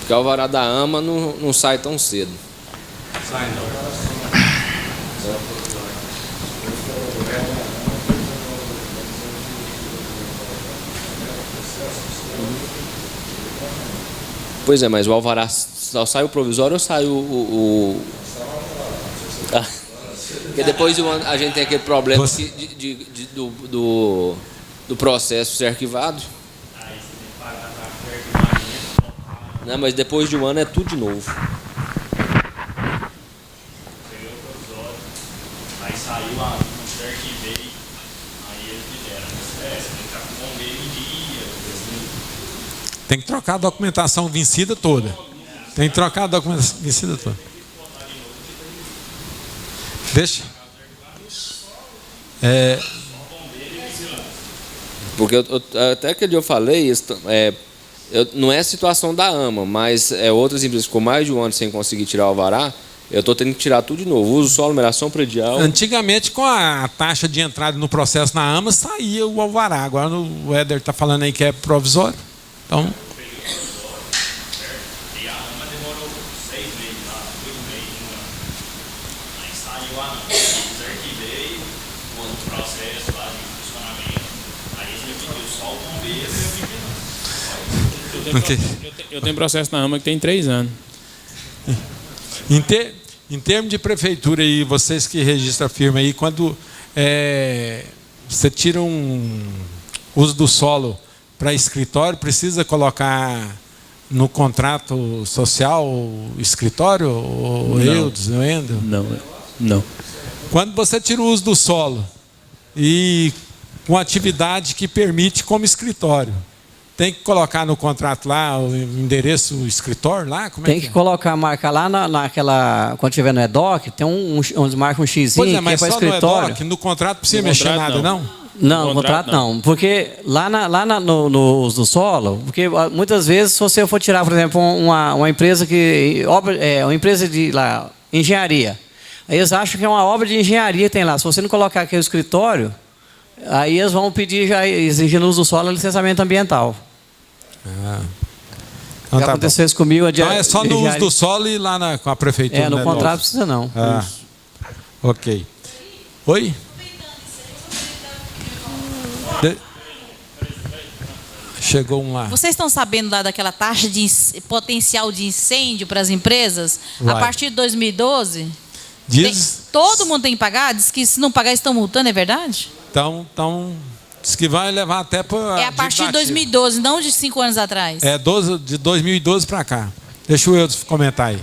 [SPEAKER 16] Porque o alvará da AMA não sai tão cedo.
[SPEAKER 2] Sai não.
[SPEAKER 16] Pois é, mas o alvará só sai o provisório ou sai Porque depois a gente tem aquele problema do processo ser arquivado. Não, mas depois de um ano é tudo de novo.
[SPEAKER 15] Aí saiu a arquivei, aí eles liberam. Você tem que estar com o bombeiro em dia.
[SPEAKER 2] Tem que trocar a documentação vencida toda. Tem que trocar a documentação vencida toda. Deixa.
[SPEAKER 16] Porque até que eu falei, não é a situação da AMA, mas outras empresas com mais de um ano sem conseguir tirar o alvará, eu estou tendo que tirar tudo de novo. Uso só numeração predial.
[SPEAKER 2] Antigamente, com a taxa de entrada no processo na AMA, saía o alvará. Agora o Éder está falando aí que é provisório. Então...
[SPEAKER 15] E a AMA demorou 6 meses lá, 8 meses, 1 ano. Aí saiu a AMA. Eles arquivei o processo lá de funcionamento. Aí eles me pediu só o bombeiro e eu pedi. Eu tenho processo na AMA que tem 3 anos.
[SPEAKER 2] Em termos de prefeitura, aí, vocês que registram a firma aí, quando você tira um uso do solo para escritório, precisa colocar no contrato social o escritório? Ou eu, dizendo?
[SPEAKER 15] Não.
[SPEAKER 2] Quando você tira o uso do solo e com atividade que permite como escritório, tem que colocar no contrato lá o endereço do escritório lá? Como
[SPEAKER 14] Tem
[SPEAKER 2] é
[SPEAKER 14] que colocar, marcar lá naquela. Quando tiver no EDOC, tem onde marca um xizinho
[SPEAKER 2] Pois é,
[SPEAKER 14] que é
[SPEAKER 2] mas
[SPEAKER 14] para
[SPEAKER 2] só
[SPEAKER 14] escritório.
[SPEAKER 2] no EDOC, no contrato não precisa mexer nada, não?
[SPEAKER 14] Não, no contrato não. Porque no uso do solo, porque muitas vezes, se você for tirar, por exemplo, uma empresa uma empresa de lá, engenharia, aí eles acham que é uma obra de engenharia que tem lá. Se você não colocar aqui o escritório, aí eles vão pedir, já exigindo o uso do solo, licenciamento ambiental.
[SPEAKER 2] Então,
[SPEAKER 14] Já aconteceu isso comigo.
[SPEAKER 2] Então é só no uso do solo e lá com a prefeitura.
[SPEAKER 14] No contrato precisa não.
[SPEAKER 2] Ok. Oi? Chegou um lá.
[SPEAKER 12] Vocês estão sabendo lá daquela taxa de potencial de incêndio para as empresas?
[SPEAKER 2] Vai.
[SPEAKER 12] A partir de 2012?
[SPEAKER 2] Diz...
[SPEAKER 12] Todo mundo tem que pagar? Diz que se não pagar estão multando, é verdade?
[SPEAKER 2] Então diz que vai levar até para...
[SPEAKER 12] É a partir de 2012, não de 5 anos atrás.
[SPEAKER 2] É de 2012 para cá. Deixa o Eudes comentar aí.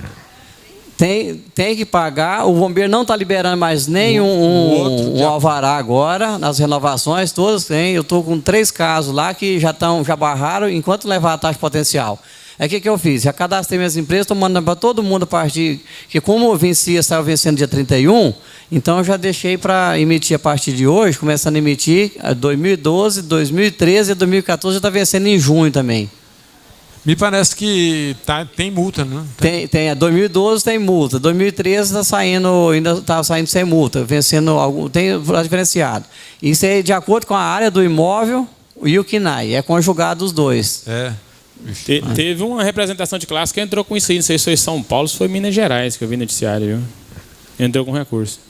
[SPEAKER 14] Tem que pagar, o bombeiro não está liberando mais nem um alvará agora, nas renovações todas tem. Eu estou com 3 casos lá que já barraram enquanto levar a taxa potencial. Aí o que eu fiz? Já cadastrei minhas empresas, estou mandando para todo mundo a partir, que como eu estava vencendo dia 31, então eu já deixei para emitir a partir de hoje, começando a emitir 2012, 2013 e 2014 já está vencendo em junho também.
[SPEAKER 2] Me parece que tem multa, né?
[SPEAKER 14] Tem. 2012 tem multa. 2013 ainda está saindo sem multa, vencendo algum. Tem diferenciado. Isso é de acordo com a área do imóvel e o KNAI. É conjugado os dois.
[SPEAKER 17] Teve uma representação de classe que entrou com isso aí. Não sei se foi São Paulo, se foi Minas Gerais, que eu vi no noticiário, viu? Entrou com recurso.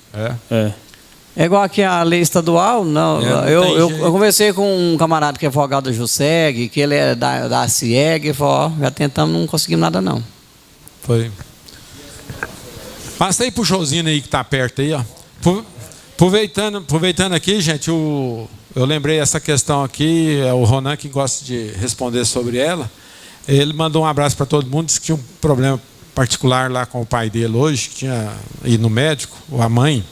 [SPEAKER 14] É igual aqui a lei estadual, não. Eu conversei com um camarada que é advogado da JUSEG, que ele é da CIEG, e falou, já tentamos, não conseguimos nada não.
[SPEAKER 2] Foi. Passa aí pro showzinho aí que tá perto aí, ó. Aproveitando aqui, gente, eu lembrei essa questão aqui, é o Ronan que gosta de responder sobre ela. Ele mandou um abraço para todo mundo, disse que tinha um problema particular lá com o pai dele hoje, que tinha ido no médico, ou a mãe,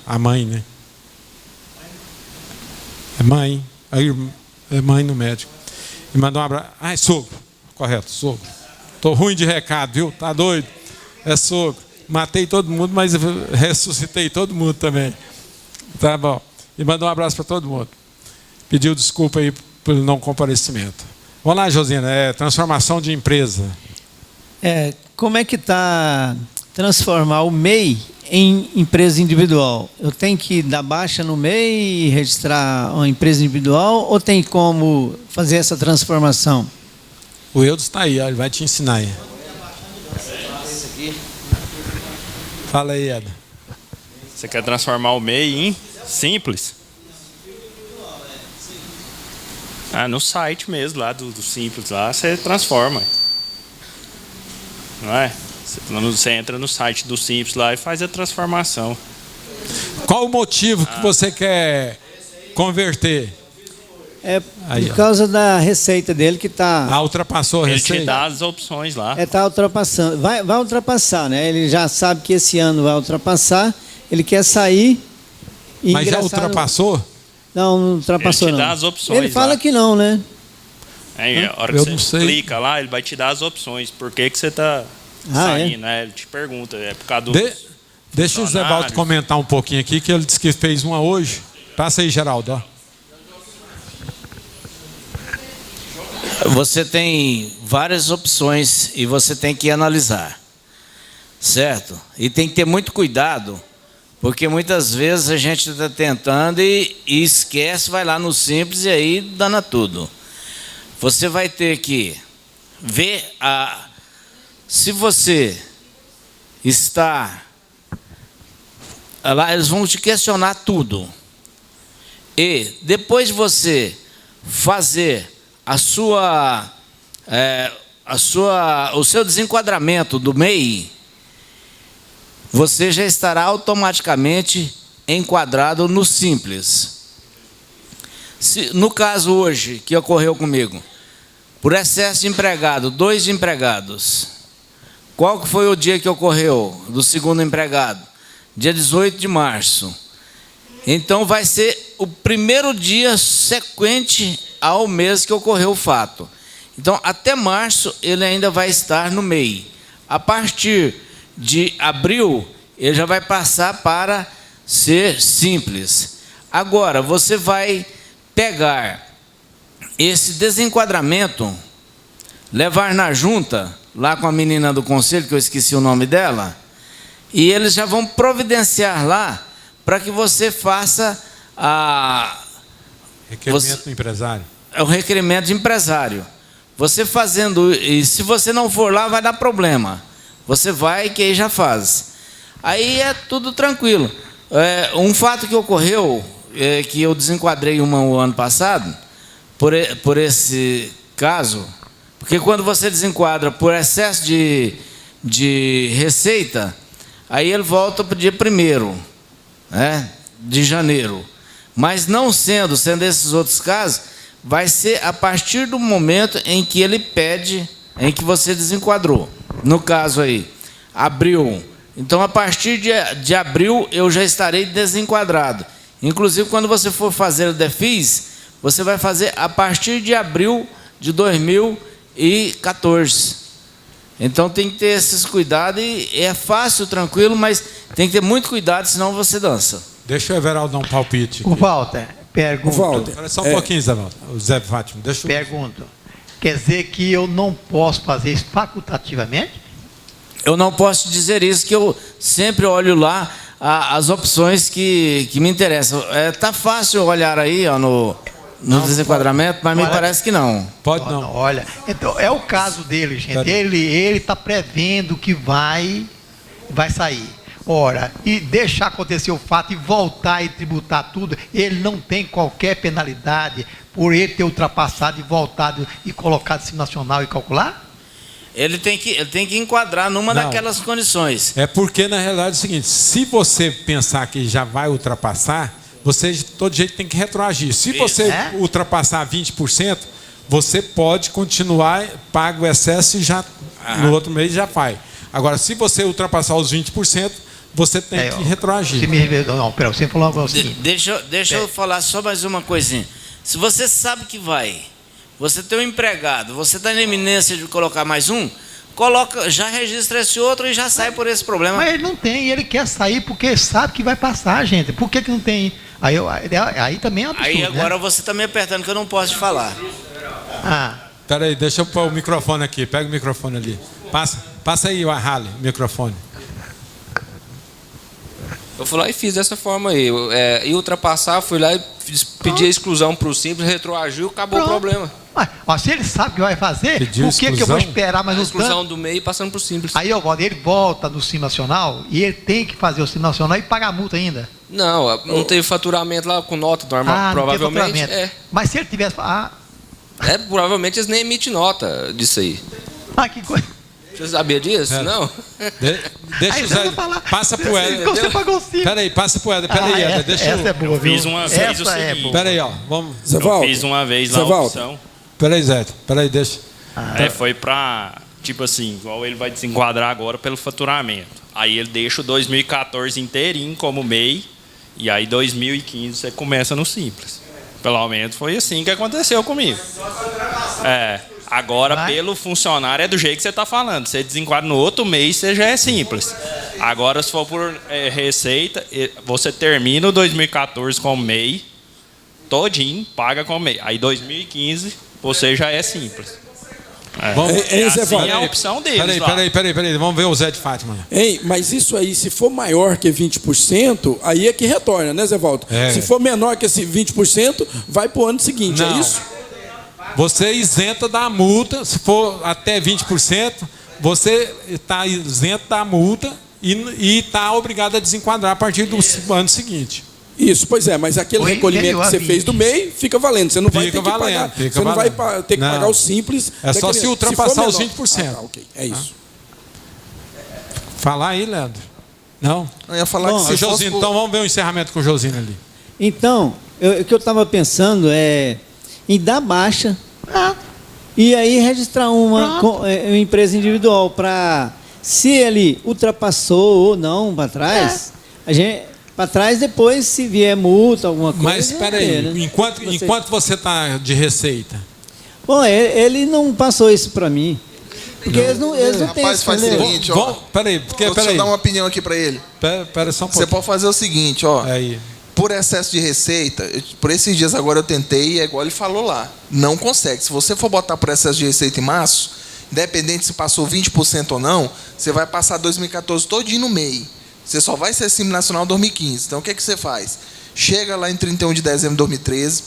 [SPEAKER 2] né? É mãe no médico. E mandou um abraço. É sogro. Correto, sogro. Tô ruim de recado, viu? Tá doido? É sogro. Matei todo mundo, mas ressuscitei todo mundo também. Tá bom. E mandou um abraço para todo mundo. Pediu desculpa aí pelo não comparecimento. Vamos lá, Josina. Transformação de empresa.
[SPEAKER 18] Como é que está transformar o MEI em empresa individual? Eu tenho que dar baixa no MEI e registrar uma empresa individual ou tem como fazer essa transformação?
[SPEAKER 2] O Eudes está aí, ele vai te ensinar aí. Fala aí, Eda.
[SPEAKER 15] Você quer transformar o MEI em simples? No site mesmo, lá do Simples, lá você transforma. Não é? Você entra no site do Simples lá e faz a transformação.
[SPEAKER 2] Qual o motivo que você quer converter?
[SPEAKER 18] Por causa da receita dele que está...
[SPEAKER 2] ultrapassou a receita?
[SPEAKER 15] Ele te dá as opções lá.
[SPEAKER 18] Está ultrapassando. Vai ultrapassar, né? Ele já sabe que esse ano vai ultrapassar. Ele quer sair e
[SPEAKER 2] Mas já ultrapassou?
[SPEAKER 18] Não ultrapassou não.
[SPEAKER 15] Ele te dá as opções.
[SPEAKER 18] Ele fala
[SPEAKER 15] lá.
[SPEAKER 18] que não, né?
[SPEAKER 15] A hora que você clica lá, ele vai te dar as opções. Por que você está saindo, né? Ele te pergunta. É por causa do...
[SPEAKER 2] Deixa o Zé Baldo comentar um pouquinho aqui, que ele disse que fez uma hoje. Passa aí, Geraldo. Ó.
[SPEAKER 1] Você tem várias opções e você tem que analisar, certo? E tem que ter muito cuidado, porque muitas vezes a gente está tentando e esquece, vai lá no Simples e aí dana tudo. Você vai ter que ver se você está lá, eles vão te questionar tudo. E depois de você fazer o seu desenquadramento do MEI, você já estará automaticamente enquadrado no Simples. No caso hoje, que ocorreu comigo, por excesso de empregado, 2 empregados, qual que foi o dia que ocorreu do segundo empregado? Dia 18 de março. Então vai ser o primeiro dia sequente ao mês que ocorreu o fato. Então, até março, ele ainda vai estar no MEI. A partir de abril, ele já vai passar para ser simples. Agora, você vai pegar esse desenquadramento, levar na junta, lá com a menina do conselho, que eu esqueci o nome dela, e eles já vão providenciar lá para que você faça
[SPEAKER 2] Requerimento do empresário.
[SPEAKER 1] É o requerimento de empresário. Você fazendo, e se você não for lá, vai dar problema. Você vai, que aí já faz. Aí é tudo tranquilo. Um fato que ocorreu, que eu desenquadrei o ano passado, por esse caso, porque quando você desenquadra por excesso de receita, aí ele volta para o dia 1º, né, de janeiro. Mas não sendo esses outros casos, vai ser a partir do momento em que ele pede, em que você desenquadrou. No caso aí, abril. Então, a partir de abril, eu já estarei desenquadrado. Inclusive, quando você for fazer o DEFIS, você vai fazer a partir de abril de 2014. Então, tem que ter esses cuidados. E é fácil, tranquilo, mas tem que ter muito cuidado, senão você dança.
[SPEAKER 2] Deixa o Everaldo dar um palpite.
[SPEAKER 4] O Walter, pergunta.
[SPEAKER 2] Espera só um pouquinho, Zé Fátima.
[SPEAKER 4] Pergunta. Quer dizer que eu não posso fazer isso facultativamente?
[SPEAKER 1] Eu não posso dizer isso, que eu sempre olho lá as opções que me interessam. Tá fácil olhar aí no desenquadramento, mas me parece que não.
[SPEAKER 2] Pode não.
[SPEAKER 4] Olha, então, é o caso dele, gente. Ele está prevendo que vai sair. Ora, e deixar acontecer o fato e voltar e tributar tudo, ele não tem qualquer penalidade por ele ter ultrapassado e voltado e colocado esse nacional e calcular?
[SPEAKER 1] Ele tem que enquadrar numa daquelas condições.
[SPEAKER 2] É porque, na realidade, é o seguinte, se você pensar que já vai ultrapassar, você de todo jeito tem que retroagir. Se você ultrapassar 20%, você pode continuar, paga o excesso e já no outro mês já faz. Agora, se você ultrapassar os 20%, você tem que retroagir.
[SPEAKER 4] Você falou algo assim.
[SPEAKER 1] Deixa eu falar só mais uma coisinha. Se você sabe que vai, você tem um empregado, você está na iminência de colocar mais um, já registra esse outro e já sai por esse problema.
[SPEAKER 4] Mas ele não tem, ele quer sair porque sabe que vai passar, gente. Por que não tem? Aí também é um absurdo.
[SPEAKER 1] Aí agora você está me apertando que eu não posso te falar.
[SPEAKER 2] Espera aí, deixa eu pôr o microfone aqui. Pega o microfone ali. Passa aí, o Arrale, o microfone.
[SPEAKER 16] Eu fui lá e fiz dessa forma aí. E ultrapassar, fui lá e pedi a exclusão para o simples, retroagiu, acabou o problema.
[SPEAKER 4] Mas se ele sabe que vai fazer, por que eu vou esperar mais
[SPEAKER 16] a
[SPEAKER 4] um
[SPEAKER 16] exclusão do meio passando para o simples?
[SPEAKER 4] Aí ele volta no Simples Nacional e ele tem que fazer o Simples Nacional e pagar a multa ainda.
[SPEAKER 16] Não teve faturamento lá com nota normal, provavelmente.
[SPEAKER 4] Mas se ele tivesse.
[SPEAKER 16] Provavelmente eles nem emitem nota disso aí.
[SPEAKER 4] Que coisa.
[SPEAKER 16] Você sabia disso? Não?
[SPEAKER 2] Deixa o Zé. Passa pro Éder.
[SPEAKER 4] Você pagou 5.
[SPEAKER 2] Peraí, passa pro Éder. Peraí, Éder. Deixa
[SPEAKER 4] essa é boa, viu?
[SPEAKER 15] Fiz uma vez o seguinte.
[SPEAKER 2] Peraí, ó. Vamos.
[SPEAKER 15] Eu fiz uma vez lá a opção.
[SPEAKER 2] Peraí, Zé. Peraí, deixa.
[SPEAKER 15] Foi pra, tipo assim, igual ele vai desenquadrar agora pelo faturamento. Aí ele deixa o 2014 inteirinho como MEI, e aí 2015 você começa no simples. Pelo menos foi assim que aconteceu comigo. Agora, pelo funcionário, é do jeito que você está falando. Você desenquadra no outro mês, você já é simples. Agora, se for por receita, você termina o 2014 com MEI, todinho, paga com MEI. Aí, 2015, você já é simples. Assim é a opção deles.
[SPEAKER 2] Peraí. Vamos ver o Zé de Fátima.
[SPEAKER 5] Mas isso aí, se for maior que 20%, aí é que retorna, né, Zé Walter? Se for menor que esse 20%, vai para o ano seguinte, é isso?
[SPEAKER 2] Você isenta da multa, se for até 20%, você está isento da multa e está obrigado a desenquadrar a partir do ano seguinte.
[SPEAKER 5] Isso, pois é, mas aquele recolhimento que você fez do MEI fica valendo. Você não vai ter que pagar. Você não vai ter que pagar o simples.
[SPEAKER 2] É só se ultrapassar os 20%.
[SPEAKER 5] Ok, é isso.
[SPEAKER 2] Falar aí, Leandro. Não?
[SPEAKER 3] Eu ia falar que
[SPEAKER 2] Josino, então vamos ver o encerramento com o Josino ali.
[SPEAKER 18] Então, o que eu estava pensando é em dar baixa e aí registrar uma empresa individual para, se ele ultrapassou ou não para trás, a gente para trás, depois, se vier multa, alguma coisa.
[SPEAKER 2] Mas espera aí,
[SPEAKER 18] né?
[SPEAKER 2] enquanto você está de receita?
[SPEAKER 18] Bom, ele não passou isso para mim. Porque eles não têm
[SPEAKER 3] Rapaz,
[SPEAKER 18] esse
[SPEAKER 3] faz o
[SPEAKER 18] problema.
[SPEAKER 3] seguinte, ó.
[SPEAKER 2] Peraí,
[SPEAKER 3] Deixa eu dar uma opinião aqui para ele.
[SPEAKER 2] Pera só um pouquinho.
[SPEAKER 3] Você pode fazer o seguinte, ó.
[SPEAKER 2] Aí.
[SPEAKER 3] Por excesso de receita, por esses dias agora eu tentei e é igual ele falou lá. Não consegue. Se você for botar por excesso de receita em março, independente se passou 20% ou não, você vai passar 2014 todinho no MEI. Você só vai ser Simples Nacional 2015. Então o que você faz? Chega lá em 31 de dezembro de 2013,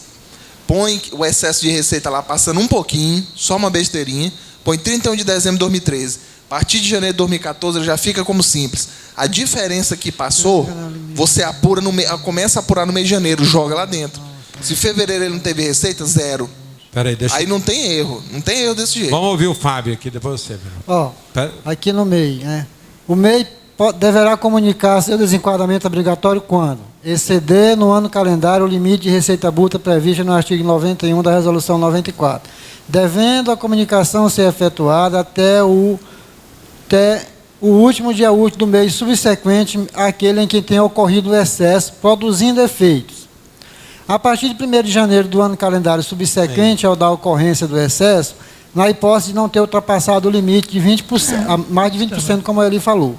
[SPEAKER 3] põe o excesso de receita lá passando um pouquinho, só uma besteirinha, põe 31 de dezembro de 2013. A partir de janeiro de 2014 ele já fica como simples. A diferença que passou, você apura começa a apurar no mês de janeiro, joga lá dentro. Se em fevereiro ele não teve receita, zero.
[SPEAKER 2] Peraí,
[SPEAKER 3] Aí não tem erro. Não tem erro desse jeito.
[SPEAKER 2] Vamos ouvir o Fábio aqui, depois você.
[SPEAKER 8] Ó, aqui no MEI, né? O MEI deverá comunicar seu desenquadramento obrigatório quando exceder no ano calendário o limite de receita bruta prevista no artigo 91 da Resolução 94, devendo a comunicação ser efetuada até o último dia útil do mês subsequente àquele em que tenha ocorrido o excesso, produzindo efeitos. A partir de 1º de janeiro do ano calendário subsequente ao da ocorrência do excesso, na hipótese de não ter ultrapassado o limite de 20%, mais de 20%, como ele falou.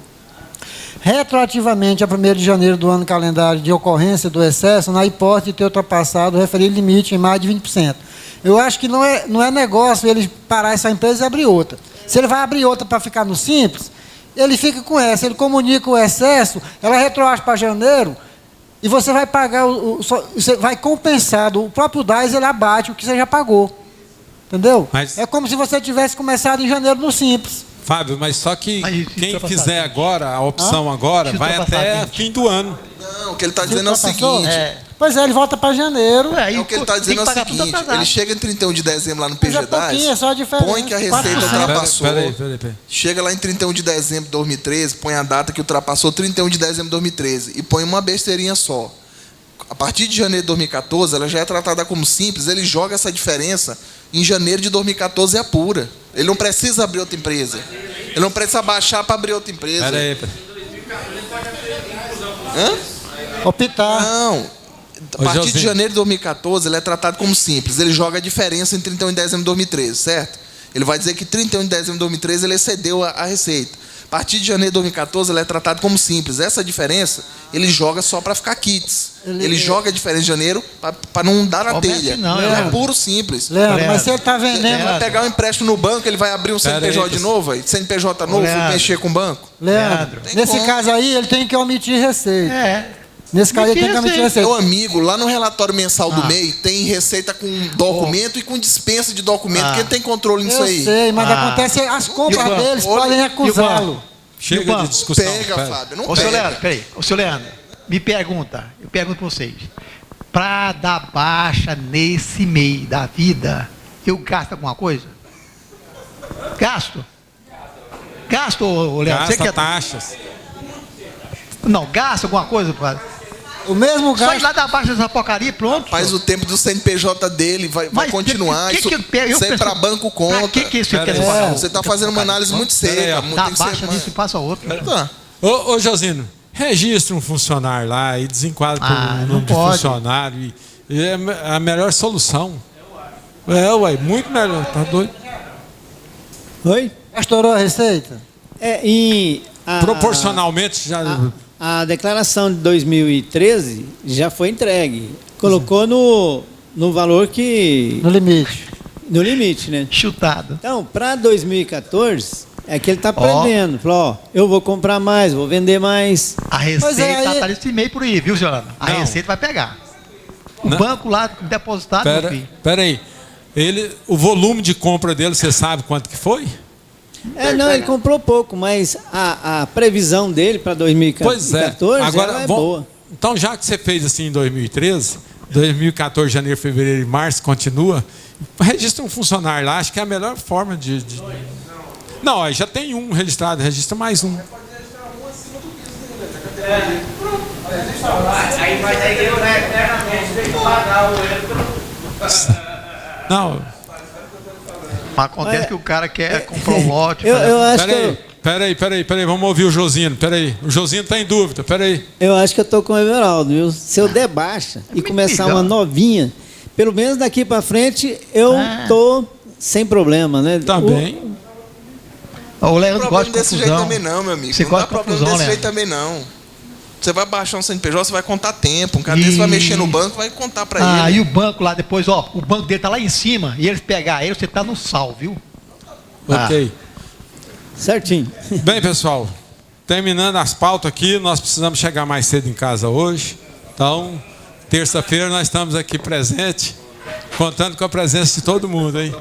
[SPEAKER 8] Retroativamente a 1º de janeiro do ano calendário de ocorrência do excesso, na hipótese de ter ultrapassado o referido limite em mais de 20%. Eu acho que não é negócio ele parar essa empresa e abrir outra. Se ele vai abrir outra para ficar no Simples, ele fica com essa, ele comunica o excesso, ela retroage para janeiro, e você vai pagar, você vai compensar, o próprio DAS ele abate o que você já pagou. Entendeu? É como se você tivesse começado em janeiro no Simples.
[SPEAKER 2] Fábio, mas só que quem fizer agora, a opção agora, vai até fim do ano.
[SPEAKER 3] Não, o que ele está dizendo é o seguinte.
[SPEAKER 8] Pois é, ele volta para janeiro.
[SPEAKER 3] O que ele está dizendo é o seguinte, ele chega em 31 de dezembro lá no PGDAS,
[SPEAKER 8] é só a diferença,
[SPEAKER 3] põe que a receita ultrapassou.
[SPEAKER 2] Peraí.
[SPEAKER 3] Chega lá em 31 de dezembro de 2013, põe a data que ultrapassou 31 de dezembro de 2013 e põe uma besteirinha só. A partir de janeiro de 2014, ela já é tratada como simples, ele joga essa diferença em janeiro de 2014 e apura. Ele não precisa abrir outra empresa. Ele não precisa baixar para abrir outra empresa.
[SPEAKER 2] Peraí.
[SPEAKER 3] Optar. Não. A partir de janeiro de 2014, ele é tratado como simples. Ele joga a diferença em 31 de dezembro de 2013, certo? Ele vai dizer que 31 de dezembro de 2013 ele excedeu a receita. A partir de janeiro de 2014, ele é tratado como simples. Essa diferença, ele joga só para ficar kits. Ele joga a diferença de janeiro para não dar na telha. É puro simples.
[SPEAKER 8] Leandro, mas você está vendendo...
[SPEAKER 3] Ele vai pegar um empréstimo no banco, ele vai abrir um CNPJ de novo, aí, CNPJ novo, mexer com o banco.
[SPEAKER 8] Leandro, nesse caso aí, ele tem que omitir receita. Nesse caso, ele tem que omitir receita.
[SPEAKER 3] Meu amigo, lá no relatório mensal do MEI, tem receita com documento e com dispensa de documento. Quem tem controle nisso aí?
[SPEAKER 8] Eu sei, mas acontece, as compras deles podem recusá-lo.
[SPEAKER 2] Chega de discussão.
[SPEAKER 3] Pega, Fábio, não
[SPEAKER 4] pega.
[SPEAKER 3] Senhor
[SPEAKER 4] Leandro, peraí. Ô, senhor Leandro, eu pergunto para vocês. Para dar baixa nesse MEI da vida, eu gasto alguma coisa? Gasto? Gasto, ô, Leandro?
[SPEAKER 2] Gasta taxas.
[SPEAKER 4] Não, gasta alguma coisa, padre?
[SPEAKER 8] O mesmo gasto.
[SPEAKER 4] Só ir lá dar baixa dessa porcaria, pronto.
[SPEAKER 3] Faz o tempo do CNPJ dele, vai continuar. Isso é para banco conta.
[SPEAKER 4] Que isso quer falar?
[SPEAKER 3] Você está fazendo uma análise muito seca.
[SPEAKER 4] Dá baixa nisso e passa outro.
[SPEAKER 2] Ô, Josino, registra um funcionário lá e desenquadra por nome de funcionário. E é a melhor solução. Ué, muito melhor. Tá doido?
[SPEAKER 8] Oi? Estourou a receita?
[SPEAKER 2] Proporcionalmente já...
[SPEAKER 18] A declaração de 2013 já foi entregue. Colocou no valor que...
[SPEAKER 8] No limite.
[SPEAKER 18] No limite, né?
[SPEAKER 4] Chutado.
[SPEAKER 18] Então, para 2014, é que ele está prevendo. Falou, eu vou comprar mais, vou vender mais.
[SPEAKER 4] A receita está nesse meio por aí, viu, Giolano? A receita vai pegar. O banco lá depositado, meu filho.
[SPEAKER 2] Peraí. O volume de compra dele, você sabe quanto que foi?
[SPEAKER 18] Não, ele comprou pouco, mas a previsão dele para 2014
[SPEAKER 2] agora
[SPEAKER 18] é boa.
[SPEAKER 2] Então, já que você fez assim em 2013, 2014, janeiro, fevereiro e março, continua, registra um funcionário lá, acho que é a melhor forma de... Não, aí já tem um registrado, registra mais um.
[SPEAKER 15] Aí vai ter que eternamente, tem que pagar o
[SPEAKER 2] Não...
[SPEAKER 4] Acontece que o cara quer comprar um lote.
[SPEAKER 18] Eu acho
[SPEAKER 2] Peraí, vamos ouvir o Josino, peraí. O Josino está em dúvida, peraí.
[SPEAKER 18] Eu acho que eu estou com o Everaldo, viu? Se eu der baixa e começar uma novinha, pelo menos daqui para frente eu estou sem problema, né?
[SPEAKER 2] Tá bem.
[SPEAKER 4] O Leandro
[SPEAKER 3] não
[SPEAKER 4] gosta de
[SPEAKER 3] desse
[SPEAKER 4] confusão.
[SPEAKER 3] jeito também não, meu amigo.
[SPEAKER 4] Você
[SPEAKER 3] Não dá
[SPEAKER 4] gosta de
[SPEAKER 3] problema
[SPEAKER 4] confusão,
[SPEAKER 3] desse
[SPEAKER 4] Leandro.
[SPEAKER 3] jeito também não. Você vai baixar um CNPJ, você vai contar tempo. Um cara desse vai mexer no banco, vai contar para ele.
[SPEAKER 4] E o banco lá depois, ó, o banco dele tá lá em cima e eles pegar ele, você tá no sal, viu?
[SPEAKER 2] Ok.
[SPEAKER 18] Certinho.
[SPEAKER 2] Bem, pessoal, terminando as pautas aqui, nós precisamos chegar mais cedo em casa hoje. Então, terça-feira nós estamos aqui presentes, contando com a presença de todo mundo, hein?